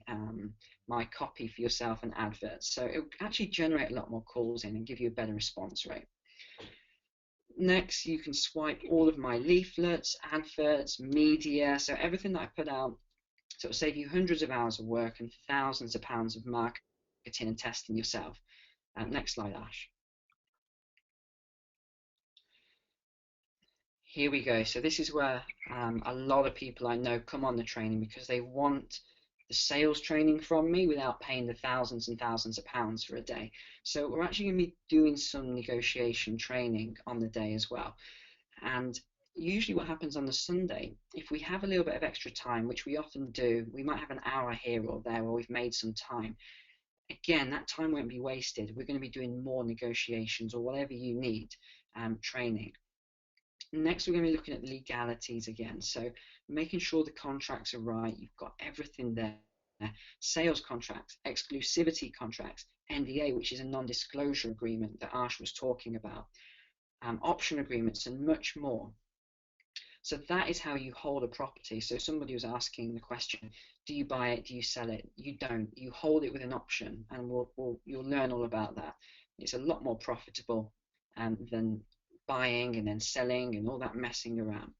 copy for yourself and adverts. So it will actually generate a lot more calls in and give you a better response rate. Next, you can swipe all of my leaflets, adverts, media, so everything that I put out. So it'll save you hundreds of hours of work and thousands of pounds of marketing and testing yourself. Next slide, Ash. Here we go. So this is where a lot of people I know come on the training because they want the sales training from me without paying the thousands and thousands of pounds for a day. So we're actually going to be doing some negotiation training on the day as well. And usually what happens on the Sunday, if we have a little bit of extra time, which we often do, we might have an hour here or there where we've made some time. Again, that time won't be wasted. We're going to be doing more negotiations or whatever you need, training. Next, we're going to be looking at the legalities again. So making sure the contracts are right, you've got everything there. Sales contracts, exclusivity contracts, NDA, which is a non-disclosure agreement that Ash was talking about, option agreements, and much more. So that is how you hold a property. So somebody was asking the question, do you buy it, do you sell it? You don't. You hold it with an option, and you'll learn all about that. It's a lot more profitable than buying and then selling and all that messing around.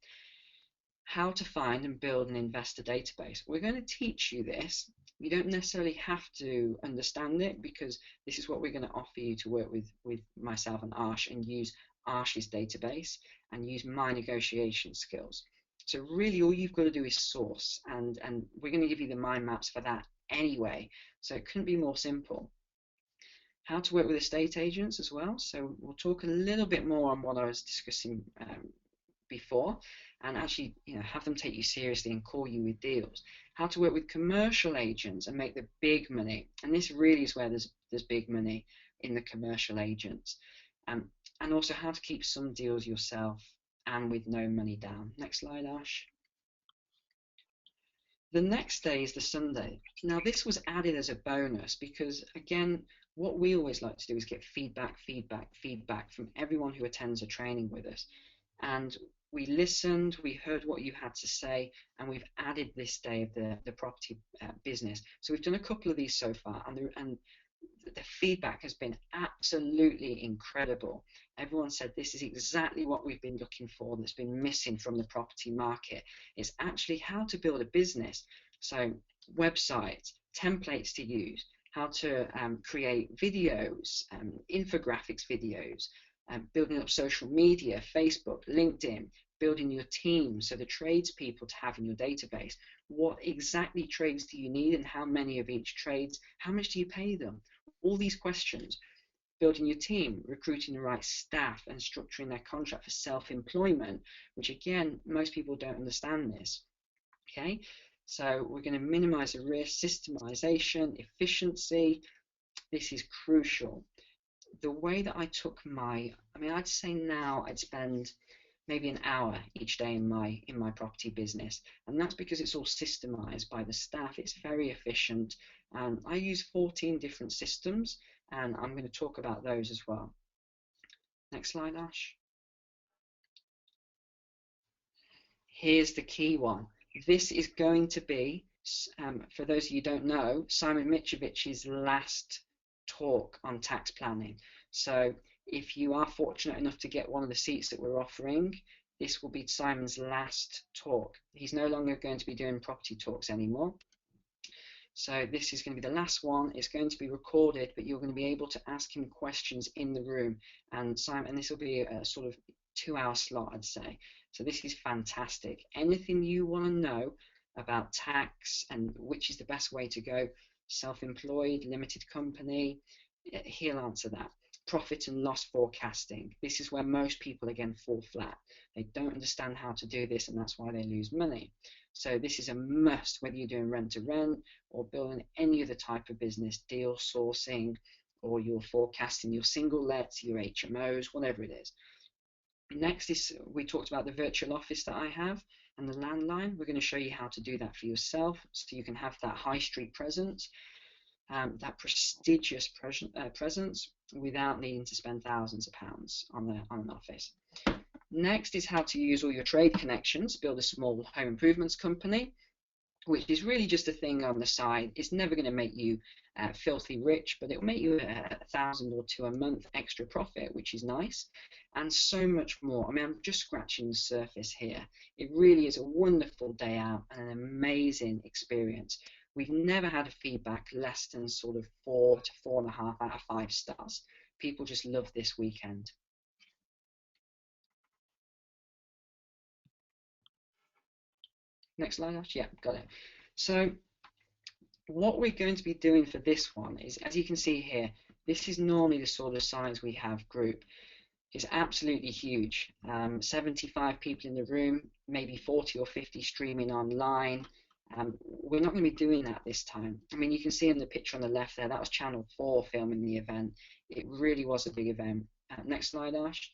How to find and build an investor database. We're going to teach you this. You don't necessarily have to understand it because this is what we're going to offer you to work with myself and Ash and use Ash's database and use my negotiation skills. So really all you've got to do is source, and we're going to give you the mind maps for that anyway. So it couldn't be more simple. How to work with estate agents as well. So we'll talk a little bit more on what I was discussing before, and actually, have them take you seriously and call you with deals. How to work with commercial agents and make the big money, and this really is where there's big money in the commercial agents, and also how to keep some deals yourself and with no money down. Next slide, Ash. The next day is the Sunday. Now, this was added as a bonus because, again, what we always like to do is get feedback from everyone who attends a training with us. And we listened, we heard what you had to say, and we've added this day of the property business. So we've done a couple of these so far, and the feedback has been absolutely incredible. Everyone said this is exactly what we've been looking for, that's been missing from the property market. It's actually how to build a business. So websites, templates to use, how to create videos, infographics videos, building up social media, Facebook, LinkedIn, building your team, so the tradespeople to have in your database. What exactly trades do you need and how many of each trades? How much do you pay them? All these questions. Building your team, recruiting the right staff, and structuring their contract for self-employment, which again, most people don't understand this. Okay, so we're going to minimize the risk, systemization, efficiency. This is crucial. The way that I took I'd say now I'd spend maybe an hour each day in my property business, and that's because it's all systemized by the staff. It's very efficient. I use 14 different systems, and I'm going to talk about those as well. Next slide, Ash. Here's the key one. This is going to be, for those of you who don't know, Simon Mitchovich's last talk on tax planning. So if you are fortunate enough to get one of the seats that we're offering, this will be Simon's last talk. He's no longer going to be doing property talks anymore. So this is going to be the last one. It's going to be recorded, but you're going to be able to ask him questions in the room. And this will be a sort of 2-hour slot, I'd say. So this is fantastic. Anything you want to know about tax and which is the best way to go, self-employed, limited company, he'll answer that. Profit and loss forecasting. This is where most people, again, fall flat. They don't understand how to do this, and that's why they lose money. So this is a must, whether you're doing rent-to-rent or building any other type of business, deal sourcing, or you're forecasting your single lets, your HMOs, whatever it is. Next is we talked about the virtual office that I have and the landline. We're going to show you how to do that for yourself so you can have that high street presence, that prestigious presence without needing to spend thousands of pounds on an office. Next is how to use all your trade connections, build a small home improvements company, which is really just a thing on the side. It's never going to make you filthy rich, but it will make you a thousand or two a month extra profit, which is nice, and so much more. I mean, I'm just scratching the surface here. It really is a wonderful day out and an amazing experience. We've never had a feedback less than sort of 4 to 4.5 out of 5 stars. People just love this weekend. Next slide, Ash. Yeah, got it. So what we're going to be doing for this one is, as you can see here, this is normally the sort of size we have group. It's absolutely huge. 75 people in the room, maybe 40 or 50 streaming online. We're not going to be doing that this time. I mean, you can see in the picture on the left there, that was Channel 4 filming the event. It really was a big event. Next slide, Ash.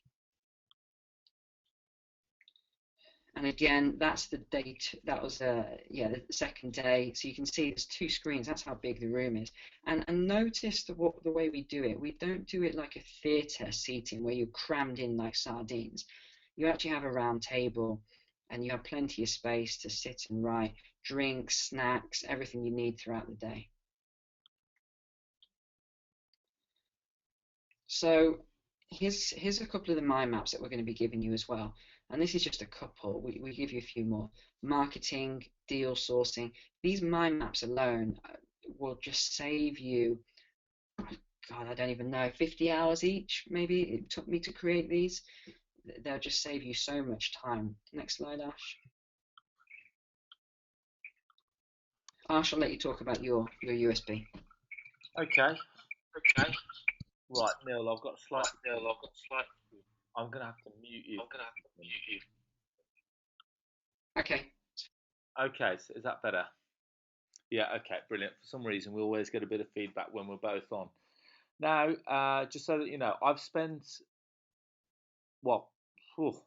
And again, that's the date. That was yeah, the second day. So you can see there's 2 screens. That's how big the room is. And notice the way we do it. We don't do it like a theatre seating where you're crammed in like sardines. You actually have a round table, and you have plenty of space to sit and write, drinks, snacks, everything you need throughout the day. So here's a couple of the mind maps that we're going to be giving you as well. And this is just a couple. We give you a few more. Marketing, deal sourcing. These mind maps alone will just save you, God, I don't even know, 50 hours each, maybe it took me to create these. They'll just save you so much time. Next slide, Ash. Ash, I'll let you talk about your USB. Okay. Okay. Right, Neil, I've got a slight. Right, Neil, I've got slight. I'm gonna have to mute you. I'm gonna have to mute you. Okay. Okay, so is that better? Yeah, okay, brilliant. For some reason, we always get a bit of feedback when we're both on. Now, just so that you know, well, phew,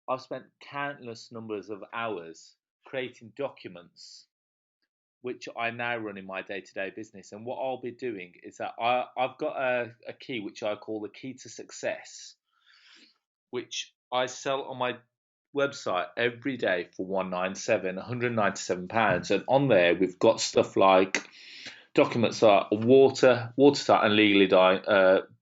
I've spent countless numbers of hours creating documents, which I now run in my day-to-day business. And what I'll be doing is that I've got a key which I call the key to success, which I sell on my website every day for £197. And on there, we've got stuff like documents are watertight and legally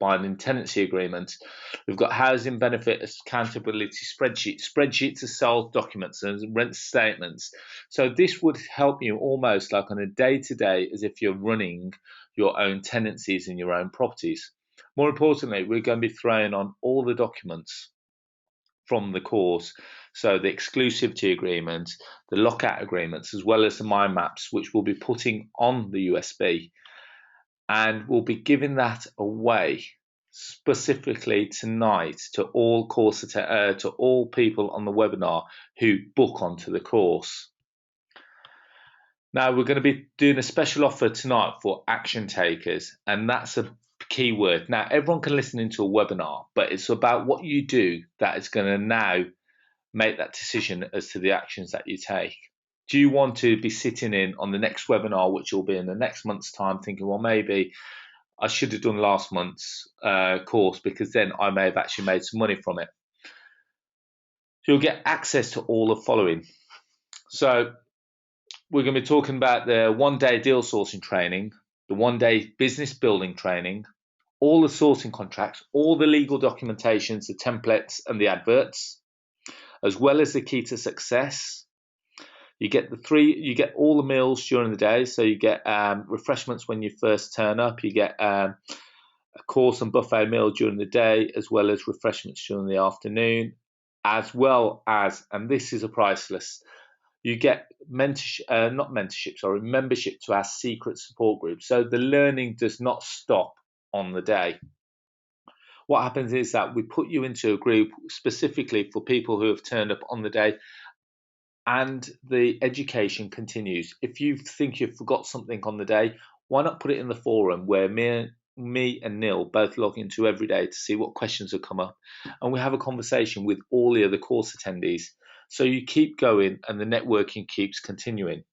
binding tenancy agreements. We've got housing benefit accountability spreadsheets to sell documents and rent statements. So this would help you almost like on a day-to-day as if you're running your own tenancies in your own properties. More importantly, we're going to be throwing on all the documents from the course. So the exclusivity agreement, the lockout agreements, as well as the mind maps, which we'll be putting on the USB. And we'll be giving that away specifically tonight to all to all people on the webinar who book onto the course. Now we're going to be doing a special offer tonight for action takers, and that's a key word. Now everyone can listen into a webinar, but it's about what you do that is going to now make that decision as to the actions that you take. Do you want to be sitting in on the next webinar, which will be in the next month's time, thinking, well, maybe I should have done last month's course because then I may have actually made some money from it. You'll get access to all the following. So we're going to be talking about the one-day deal sourcing training, the one-day business building training, all the sourcing contracts, all the legal documentations, the templates and the adverts, as well as the key to success. You get all the meals during the day. So you get refreshments when you first turn up. You get a course and buffet meal during the day, as well as refreshments during the afternoon, as well as, and this is a priceless, you get membership to our secret support group. So the learning does not stop on the day. What happens is that we put you into a group specifically for people who have turned up on the day, and the education continues. If you think you've forgot something on the day, why not put it in the forum where me me and Neil both log into every day to see what questions have come up, and we have a conversation with all the other course attendees. So you keep going, and the networking keeps continuing.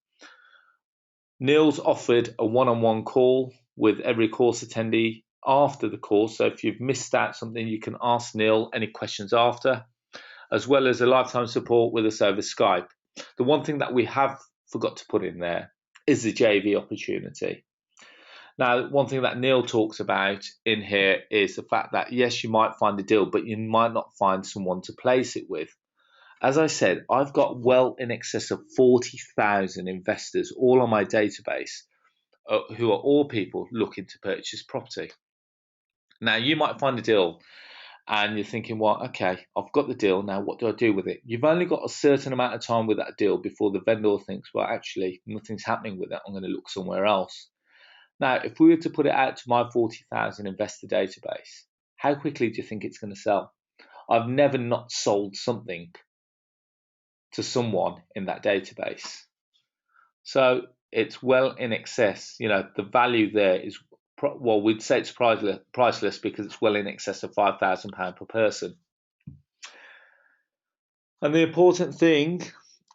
Neil's offered a one-on-one call with every course attendee after the course. So if you've missed out something, you can ask Neil any questions after, as well as a lifetime support with us over Skype. The one thing that we have forgot to put in there is the JV opportunity. Now, one thing that Neil talks about in here is the fact that yes, you might find a deal, but you might not find someone to place it with. As I said, I've got well in excess of 40,000 investors all on my database who are all people looking to purchase property. Now, you might find a deal and you're thinking, well, okay, I've got the deal. Now, what do I do with it? You've only got a certain amount of time with that deal before the vendor thinks, well, actually, nothing's happening with it. I'm going to look somewhere else. Now, if we were to put it out to my 40,000 investor database, how quickly do you think it's going to sell? I've never not sold something to someone in that database. So it's well in excess. The value there is, well, we'd say it's priceless because it's well in excess of £5,000 per person. And the important thing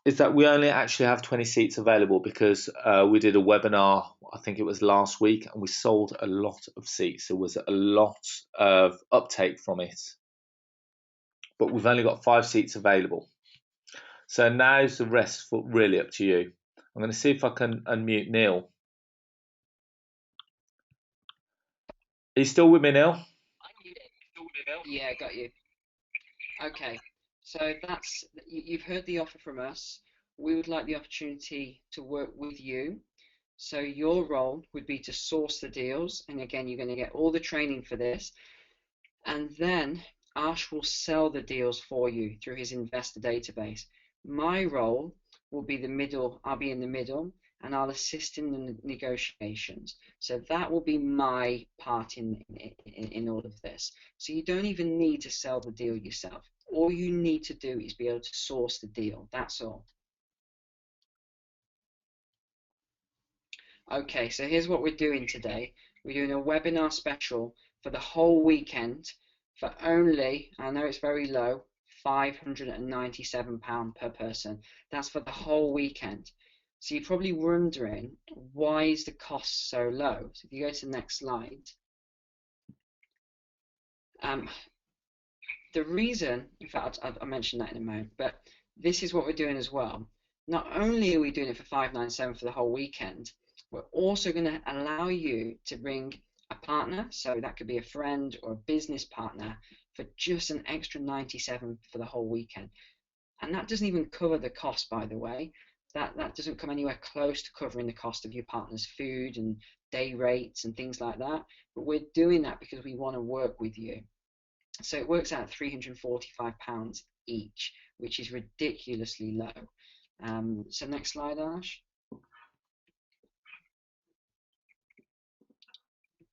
is that we only actually have 20 seats available because we did a webinar, I think it was last week, and we sold a lot of seats. There was a lot of uptake from it. But we've only got 5 seats available. So now's the rest really up to you. I'm going to see if I can unmute Neil. Are you still with me, Neil? Yeah, got you. Okay, so you've heard the offer from us. We would like the opportunity to work with you. So your role would be to source the deals, and again, you're going to get all the training for this. And then Ash will sell the deals for you through his investor database. My role will be the middle, I'll be in the middle, and I'll assist in the negotiations. So that will be my part in all of this. So you don't even need to sell the deal yourself. All you need to do is be able to source the deal. That's all. Okay, so here's what we're doing today. We're doing a webinar special for the whole weekend for only, I know it's very low, £597 per person. That's for the whole weekend. So you're probably wondering, why is the cost so low? So if you go to the next slide. The reason, in fact, I'll mention that in a moment, but this is what we're doing as well. Not only are we doing it for 597 for the whole weekend, we're also going to allow you to bring a partner, so that could be a friend or a business partner, for just an extra 97 for the whole weekend. And that doesn't even cover the cost, by the way. That doesn't come anywhere close to covering the cost of your partner's food and day rates and things like that. But we're doing that because we want to work with you. So it works out at £345 each, which is ridiculously low. So next slide, Ash.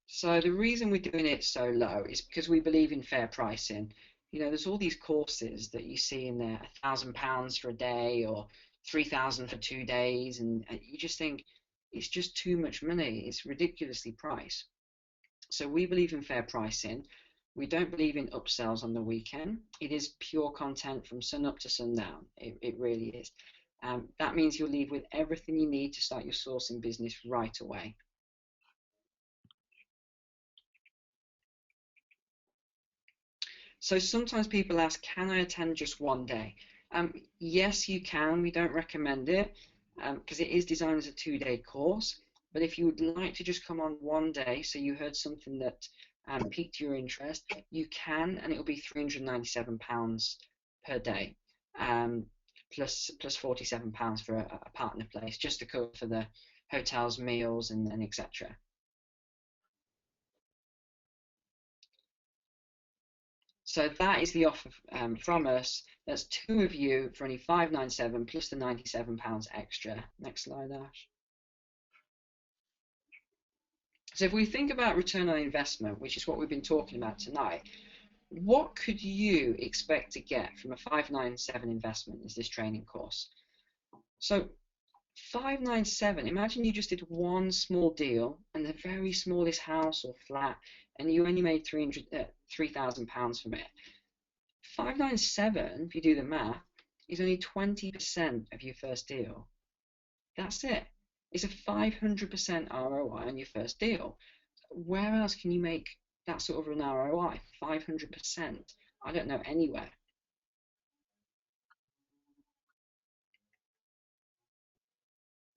So the reason we're doing it so low is because we believe in fair pricing. There's all these courses that you see in there, £1,000 for a day or 3,000 for 2 days, and you just think it's just too much money. It's ridiculously priced. So we believe in fair pricing. We don't believe in upsells on the weekend. It is pure content from sun up to sundown. It really is. That means you'll leave with everything you need to start your sourcing business right away. So sometimes people ask, can I attend just one day? Yes, you can. We don't recommend it because it is designed as a 2-day course. But if you would like to just come on one day, so you heard something that piqued your interest, you can, and it will be £397 per day, plus £47 for a partner place, just to cover for the hotels, meals, and etc. So that is the offer from us. That's 2 of you for only £597 plus the £97 extra. Next slide, Ash. So if we think about return on investment, which is what we've been talking about tonight, what could you expect to get from a 597 investment as this training course? So 597. Imagine you just did one small deal and the very smallest house or flat, and you only made £3,000 from it. 597, if you do the math, is only 20% of your first deal. That's it. It's a 500% ROI on your first deal. Where else can you make that sort of an ROI? 500%. I don't know anywhere.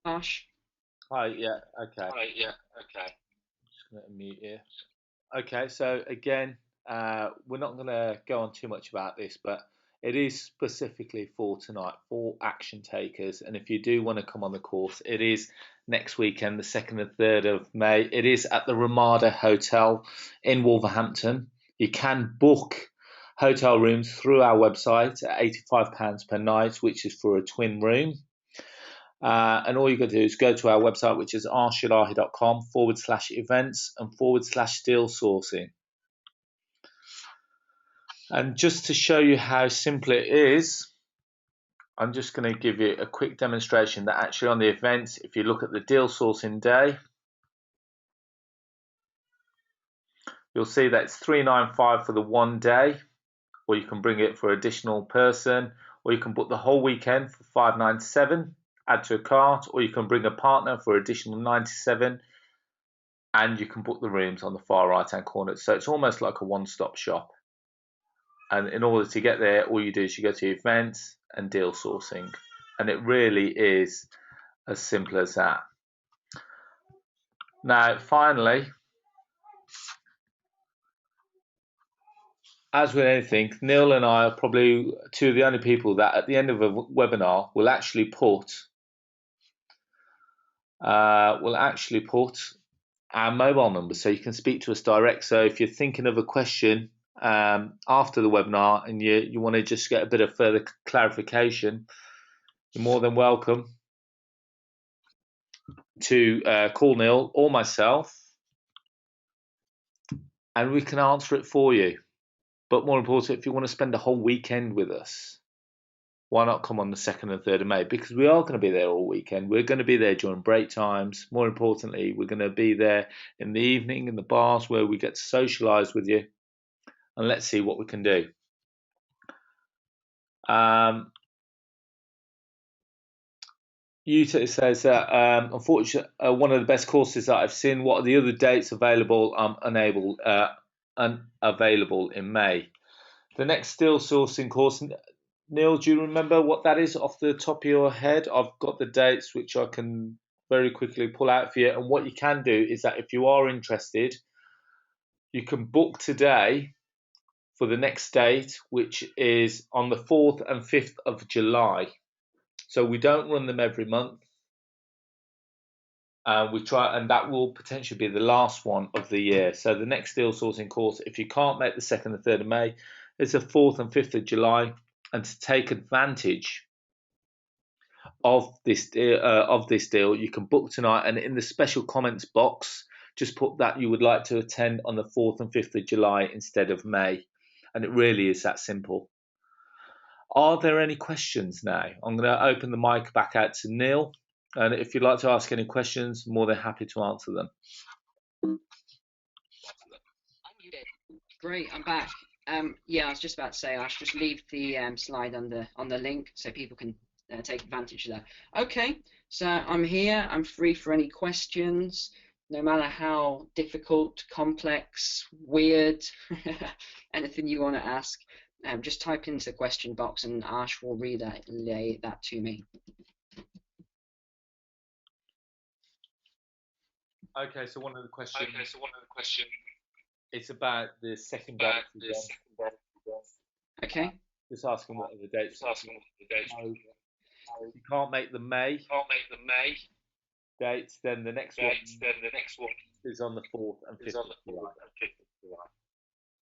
Ash? Hi, yeah, okay. Right, yeah, okay. Just going to mute here. Okay, so again, we're not going to go on too much about this, but it is specifically for tonight, for action takers. And if you do want to come on the course, it is next weekend, the 2nd and 3rd of May. It is at the Ramada Hotel in Wolverhampton. You can book hotel rooms through our website at £85 per night, which is for a twin room. And all you got to do is go to our website, which is arshalahi.com/events and /deal sourcing. And just to show you how simple it is, I'm just going to give you a quick demonstration that actually on the events, if you look at the deal sourcing day, you'll see that it's $395 for the one day, or you can bring it for additional person, or you can book the whole weekend for $597, add to a cart, or you can bring a partner for additional $97, and you can book the rooms on the far right hand corner. So it's almost like a one-stop shop. And in order to get there, all you do is you go to events and deal sourcing, and it really is as simple as that. Now, finally, as with anything, Neil and I are probably two of the only people that at the end of a webinar will actually put our mobile number so you can speak to us direct. So if you're thinking of a question after the webinar and you want to just get a bit of further clarification, you're more than welcome to call Neil or myself, and we can answer it for you. But more important, if you want to spend a whole weekend with us, why not come on the 2nd and 3rd of May? Because we are going to be there all weekend. We're going to be there during break times. More importantly, we're going to be there in the evening in the bars where we get to socialise with you. And let's see what we can do. Yuta says that unfortunately, one of the best courses that I've seen. What are the other dates available? Unavailable in May. The next steel sourcing course, Neil, do you remember what that is off the top of your head? I've got the dates which I can very quickly pull out for you. And what you can do is that if you are interested, you can book today for the next date, which is on the 4th and 5th of July. So we don't run them every month. We try, and that will potentially be the last one of the year. So the next deal sourcing course, if you can't make the 2nd and 3rd of May, it's the 4th and 5th of July. And to take advantage of this deal, you can book tonight, and in the special comments box, just put that you would like to attend on the 4th and 5th of July instead of May. And it really is that simple. Are there any questions now? I'm going to open the mic back out to Neil. And if you'd like to ask any questions, more than happy to answer them. Great, I'm back. Yeah, I was just about to say, Ash, just leave the slide on the link so people can take advantage of that. Okay, so I'm here. I'm free for any questions, no matter how difficult, complex, weird, anything you want to ask. Just type into the question box and Ash will relay that to me. Okay, so one of the questions. It's about the second date. Okay. Just asking what are the dates. If you can't make the May dates, then the next one is on the 4th and 5th of July.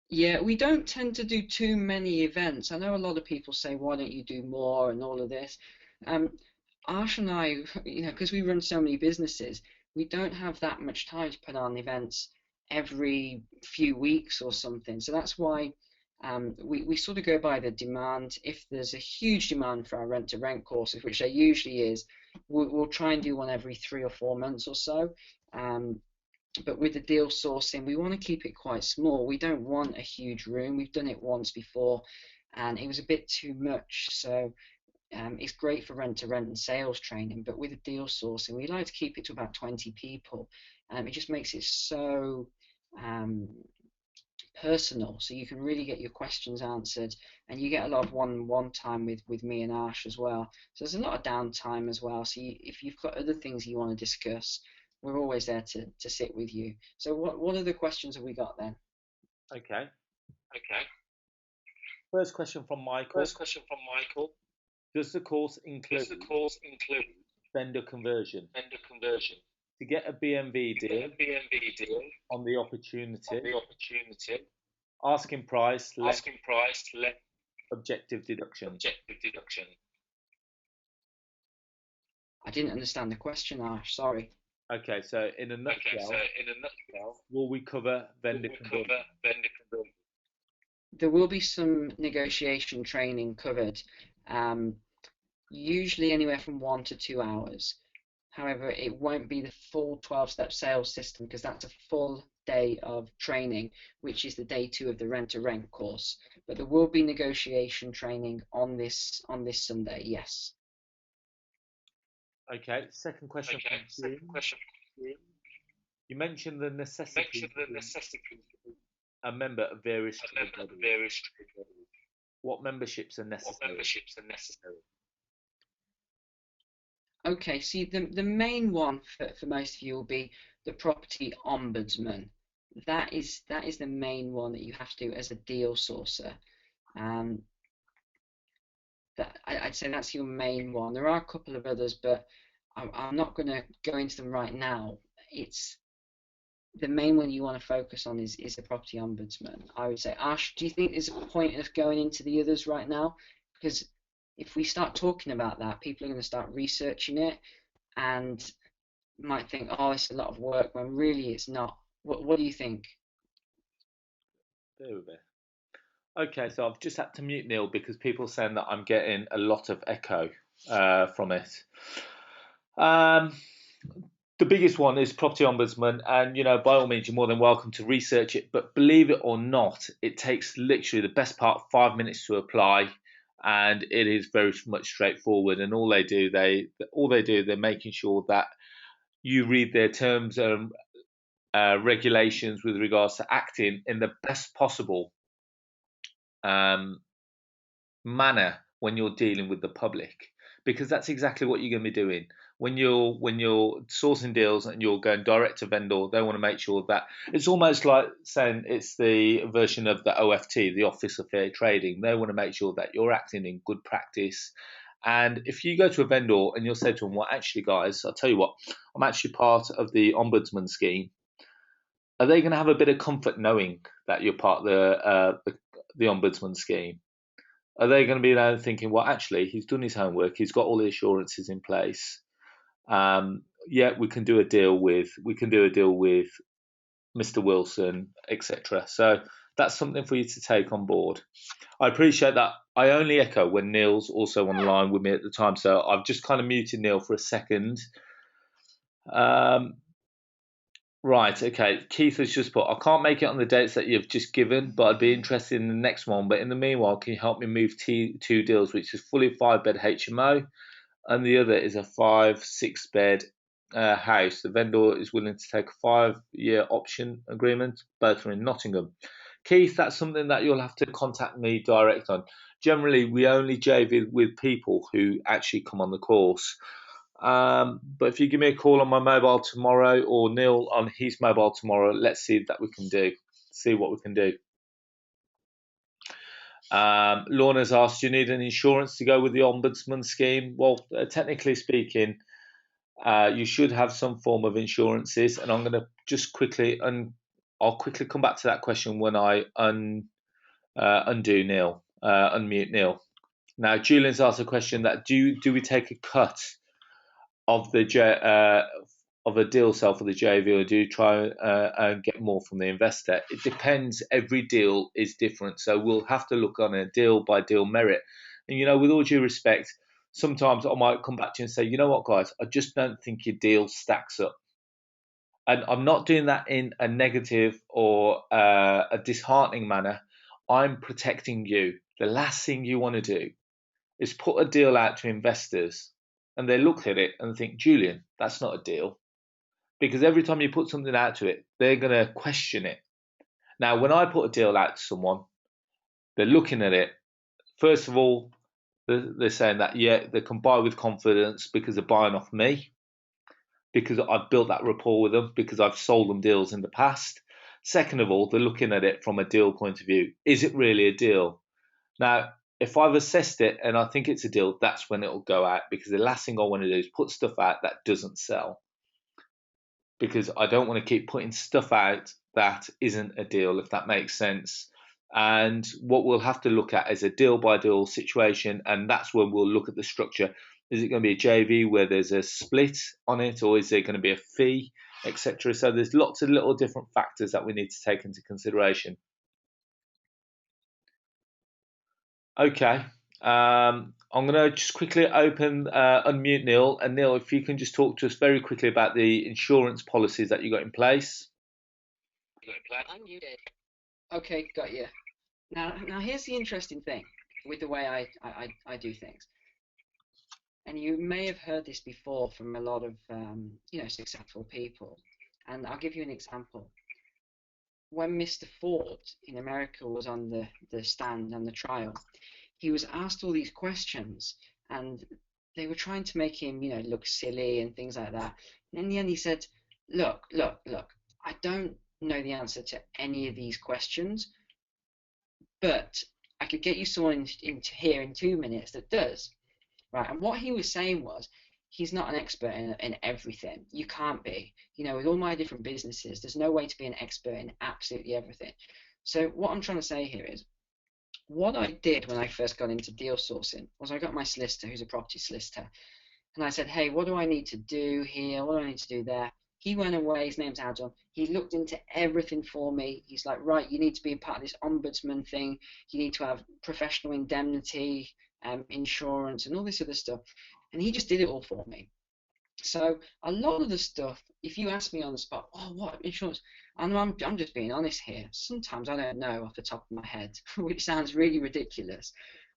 Yeah, we don't tend to do too many events. I know a lot of people say, why don't you do more and all of this. Ash and I, because we run so many businesses, we don't have that much time to put on events every few weeks or something. So that's why We sort of go by the demand. If there's a huge demand for our rent to rent courses, which there usually is, we'll try and do one every 3 or 4 months or so. Um, but with the deal sourcing, we want to keep it quite small. We don't want a huge room. We've done it once before, and it was a bit too much. So it's great for rent to rent and sales training, but with the deal sourcing, we like to keep it to about 20 people. It just makes it so um, personal, so you can really get your questions answered, and you get a lot of one-on-one time with me and Ash as well. So there's a lot of downtime as well. So if you've got other things you want to discuss, we're always there to sit with you. So what other questions have we got then? Okay. Okay. First question from Michael. First question from Michael. Does the course Does include the course include vendor conversion? vendor conversion? To get a BMV To get deal a BNB deal on the on opportunity, the opportunity, asking price, less asking price, less objective deduction. objective deduction. I didn't understand the question, Ash. Sorry. Okay, so in a Okay, so nutshell, in a nutshell, will we cover will vendor we conversion? cover vendor conversion? There will be some negotiation training covered, um, usually anywhere from 1 to 2 hours. However, it won't be the full 12-step sales system because that's a full day of training, which is the day two of the rent to rent course. But there will be negotiation training on this Sunday, yes. Okay, second question Okay, from second June. question. You You mentioned the necessity mentioned the of being necessity a member of various of trade member of bodies. various trade bodies. What memberships are What necessary? memberships are necessary? Okay, see, the main one for most of you will be the property ombudsman. That is the main one that you have to do as a deal sourcer. Um, I'd say that's your main one. There are a couple of others, but I'm not going to go into them right now. It's the main one you want to focus on is the property ombudsman. I would say, Ash, do you think there's a point of going into the others right now? Because if we start talking about that, people are going to start researching it and might think, oh, it's a lot of work, when really it's not. What do you think? There we go. Okay, so I've just had to mute Neil because people are saying that I'm getting a lot of echo from it. Um, the biggest one is property ombudsman, and by all means, you're more than welcome to research it. But believe it or not, it takes literally the best part of 5 minutes to apply, and it is very much straightforward. And all they do, they're making sure that you read their terms and regulations with regards to acting in the best possible um, manner when you're dealing with the public, because that's exactly what you're going to be doing when you're sourcing deals and you're going direct to vendor. They want to make sure that it's almost like saying it's the version of the OFT, the Office of Fair Trading. They want to make sure that you're acting in good practice. And if you go to a vendor and you'll say to them, well, actually, guys, I'll tell you what, I'm actually part of the ombudsman scheme. Are they going to have a bit of comfort knowing that you're part of the ombudsman scheme? Are they going to be there thinking, well, actually, he's done his homework, he's got all the assurances in place. Yeah, we can do a deal with Mr. Wilson, etc. So that's something for you to take on board. I appreciate that. I only echo when Neil's also on the line with me at the time, so I've just kind of muted Neil for a second. Um, Right, okay. Keith has just put, I can't make it on the dates that you've just given, but I'd be interested in the next one. But in the meanwhile, can you help me move two deals, which is fully 5 bed HMO, and the other is a 5 6 bed house. The vendor is willing to take a 5 year option agreement. Both are in Nottingham. Keith, that's something that you'll have to contact me direct on. Generally, we only JV with people who actually come on the course. But if you give me a call on my mobile tomorrow or Neil on his mobile tomorrow, let's see that we can do. See what we can do. Lorna's asked, do you need an insurance to go with the ombudsman scheme? Well, technically speaking, you should have some form of insurances, and I'm going to just quickly I'll quickly come back to that question when I unmute Neil. Now, Julian's asked a question that do we take a cut of the of a deal sell for the JV, or do you try and get more from the investor? It depends. Every deal is different, so we'll have to look on a deal by deal merit. And with all due respect, sometimes I might come back to you and say, you know what, guys, I just don't think your deal stacks up. And I'm not doing that in a negative or a disheartening manner. I'm protecting you. The last thing you want to do is put a deal out to investors and they look at it and think, Julian, that's not a deal. Because every time you put something out to it, they're going to question it. Now, when I put a deal out to someone, they're looking at it. First of all, they're saying that, yeah, they can buy with confidence because they're buying off me, because I've built that rapport with them, because I've sold them deals in the past. Second of all, they're looking at it from a deal point of view. Is it really a deal? Now, if I've assessed it and I think it's a deal, that's when it'll go out, because the last thing I want to do is put stuff out that doesn't sell, because I don't want to keep putting stuff out that isn't a deal, if that makes sense. And what we'll have to look at is a deal by deal situation, and that's when we'll look at the structure. Is it going to be a JV where there's a split on it, or is there going to be a fee, etc.? So there's lots of little different factors that we need to take into consideration. Okay. I'm going to just quickly unmute Neil. And Neil, if you can just talk to us very quickly about the insurance policies that you got in place. Unmuted. Okay, got you. Now here's the interesting thing with the way I do things. And you may have heard this before from a lot of successful people. And I'll give you an example. When Mr. Ford in America was on the stand on the trial, he was asked all these questions, and they were trying to make him, look silly and things like that. And in the end, he said, "Look, I don't know the answer to any of these questions, but I could get you someone in here in 2 minutes that does." Right, and what he was saying was, he's not an expert in everything. You can't be. With all my different businesses, there's no way to be an expert in absolutely everything. So what I'm trying to say here is, what I did when I first got into deal sourcing was I got my solicitor, who's a property solicitor, and I said, hey, what do I need to do here? What do I need to do there? He went away, his name's Adam. He looked into everything for me. He's like, right, you need to be a part of this ombudsman thing. You need to have professional indemnity, insurance, and all this other stuff. And he just did it all for me. So a lot of the stuff, if you ask me on the spot, oh, what insurance? I'm just being honest here. Sometimes I don't know off the top of my head, which sounds really ridiculous.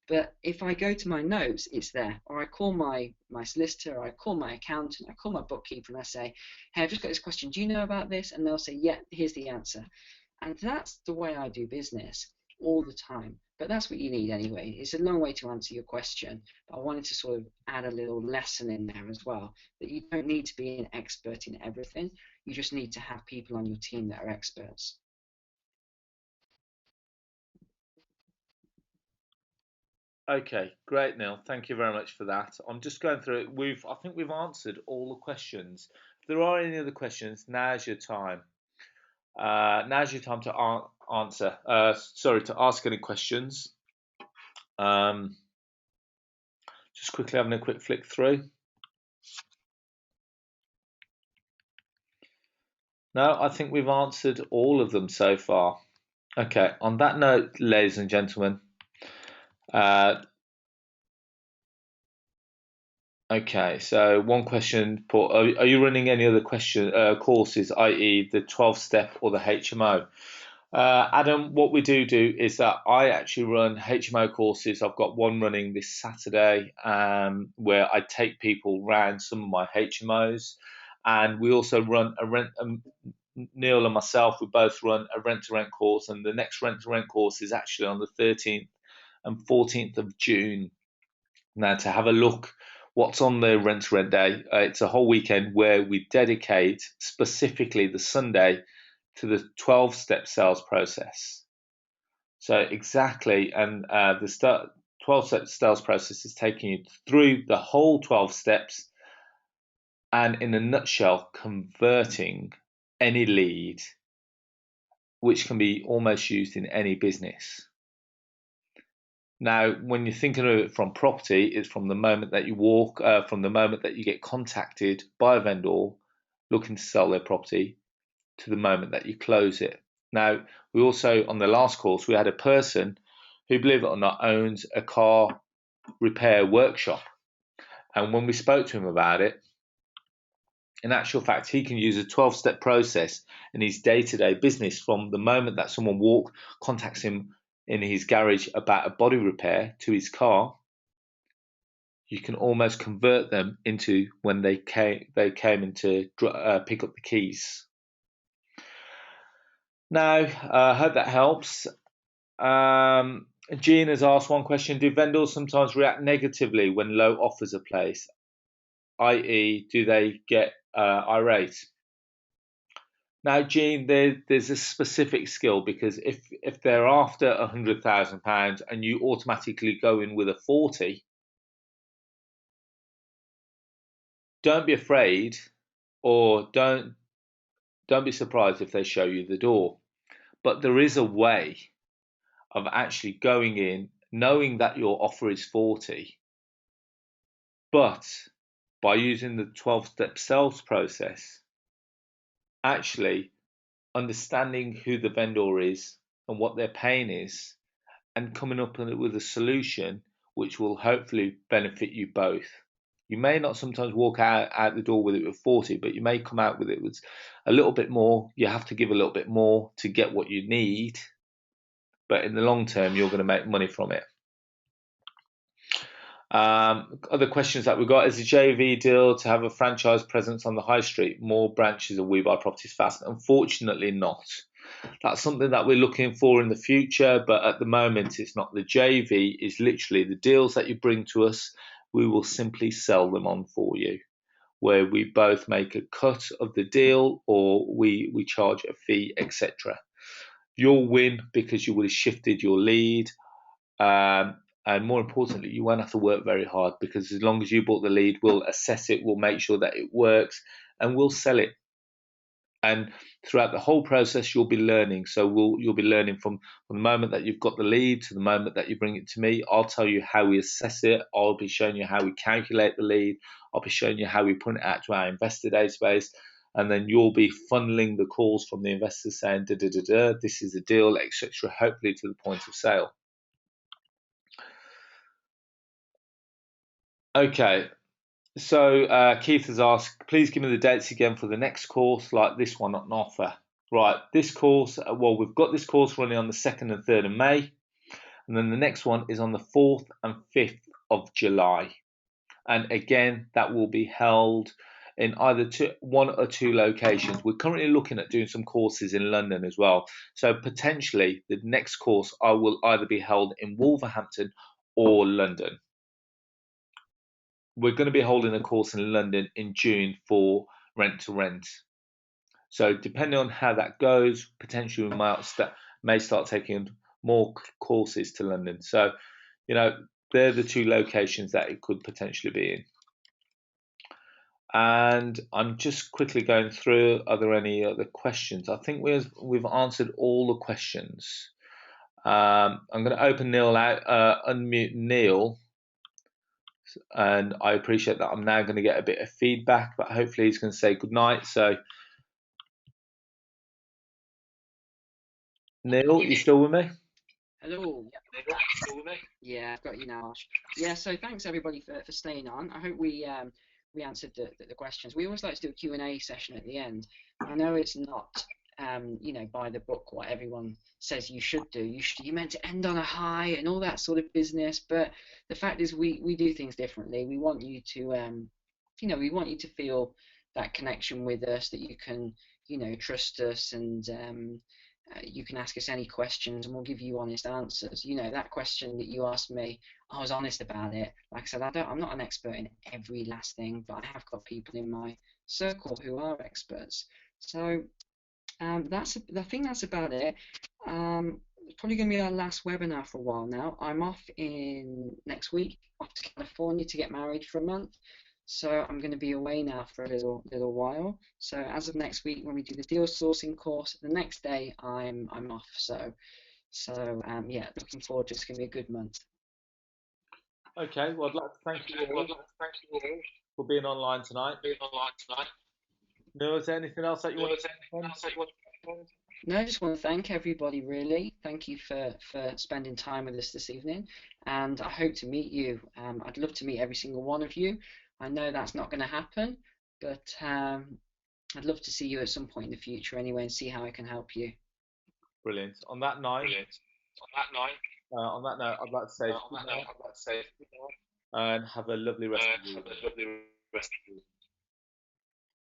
But if I go to my notes, it's there. Or I call my solicitor, or I call my accountant, I call my bookkeeper, and I say, hey, I've just got this question. Do you know about this? And they'll say, yeah, here's the answer. And that's the way I do business all the time. But that's what you need anyway. It's a long way to answer your question, but I wanted to sort of add a little lesson in there as well, that you don't need to be an expert in everything. You just need to have people on your team that are experts. Okay, great, Neil. Thank you very much for that. I'm just going through it. I think we've answered all the questions. If there are any other questions, now's your time. Now's your time to answer. To ask any questions. Just quickly having a quick flick through. No, I think we've answered all of them so far. Okay, on that note, ladies and gentlemen, okay, so one question, Paul, are you running any other courses, i.e. the 12-step or the HMO? Adam, what we do is that I actually run HMO courses. I've got one running this Saturday where I take people around some of my HMOs, and we also run a rent. Neil and myself, we both run a rent-to-rent course, and the next rent-to-rent course is actually on the 13th and 14th of June. Now, to have a look what's on the rent-to-rent day, it's a whole weekend where we dedicate specifically the Sunday to the 12-step sales process. So exactly, and the 12-step sales process is taking you through the whole 12 steps, and in a nutshell, converting any lead, which can be almost used in any business. Now, when you're thinking of it from property, it's from the moment that you walk, from the moment that you get contacted by a vendor looking to sell their property to the moment that you close it. Now, we also, on the last course, we had a person who, believe it or not, owns a car repair workshop. And when we spoke to him about it, in actual fact, he can use a 12-step process in his day-to-day business from the moment that someone contacts him in his garage about a body repair to his car. You can almost convert them into when they came in to pick up the keys. Now, I hope that helps. Jean has asked one question: do vendors sometimes react negatively when low offers are placed, i.e. do they get irate? Now, Jean, there's a specific skill, because if they're after £100,000 and you automatically go in with a 40, don't be afraid, or don't be surprised if they show you the door. But there is a way of actually going in knowing that your offer is 40, but by using the 12-step sales process, actually understanding who the vendor is and what their pain is, and coming up with a solution which will hopefully benefit you both. You may not sometimes walk out the door with it with 40, but you may come out with it with a little bit more. You have to give a little bit more to get what you need, but in the long term, you're going to make money from it. Other questions that we've got: is a JV deal to have a franchise presence on the high street, more branches of We Buy Properties Fast? Unfortunately not. That's something that we're looking for in the future, but at the moment it's not. The JV is literally the deals that you bring to us, we will simply sell them on for you, where we both make a cut of the deal, or we charge a fee, etc. You'll win because you would have shifted your lead. And more importantly, you won't have to work very hard, because as long as you bought the lead, we'll assess it, we'll make sure that it works, and we'll sell it. And throughout the whole process, you'll be learning. So you'll be learning from the moment that you've got the lead to the moment that you bring it to me. I'll tell you how we assess it. I'll be showing you how we calculate the lead. I'll be showing you how we put it out to our investor database. And then you'll be funneling the calls from the investors saying, da, da, da, da, this is a deal, etc., hopefully to the point of sale. Okay, so Keith has asked, please give me the dates again for the next course, like this one on offer. Right, this course, well, we've got this course running on the 2nd and 3rd of May, and then the next one is on the 4th and 5th of July. And again, that will be held in either one or two locations. We're currently looking at doing some courses in London as well. So potentially the next course I will either be held in Wolverhampton or London. We're going to be holding a course in London in June for rent to rent. So depending on how that goes, potentially we may start taking more courses to London. So, they're the two locations that it could potentially be in. And I'm just quickly going through, are there any other questions? I think we've answered all the questions. I'm going to open Neil out, unmute Neil. And I appreciate that I'm now going to get a bit of feedback, but hopefully he's going to say goodnight. So, Neil, you still with me? Hello. Yeah, I've got you now, Ash. Yeah, so thanks everybody for staying on. I hope we answered the questions. We always like to do a Q&A session at the end. I know it's not by the book what everyone says you should do. You're meant to end on a high and all that sort of business, but the fact is we do things differently. We want you to we want you to feel that connection with us, that you can trust us, and you can ask us any questions and we'll give you honest answers. That question that you asked me, I was honest about it. Like I said, I'm not an expert in every last thing, but I have got people in my circle who are experts. So I think that's about it. It's probably going to be our last webinar for a while now. I'm off in next week, off to California to get married for a month. So I'm going to be away now for a little while. So as of next week, when we do the deal sourcing course, the next day I'm off. So yeah, looking forward to it. It's going to be a good month. Okay, well, I'd like to thank you all for being online tonight. No, is there anything else that you No, want is to there anything mention? else that you want to add? No, I just want to thank everybody, really. Thank you for spending time with us this evening, and I hope to meet you. I'd love to meet every single one of you. I know that's not going to happen, but I'd love to see you at some point in the future anyway and see how I can help you. Brilliant. On that night, Brilliant. on that note, I'd like to say On good that note, night I'd like to say goodbye and have a lovely rest of and the have evening. a lovely rest of your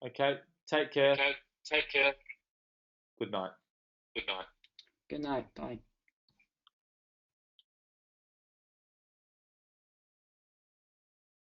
Okay, take care. Okay, take care. Good night. Good night. Good night. Bye.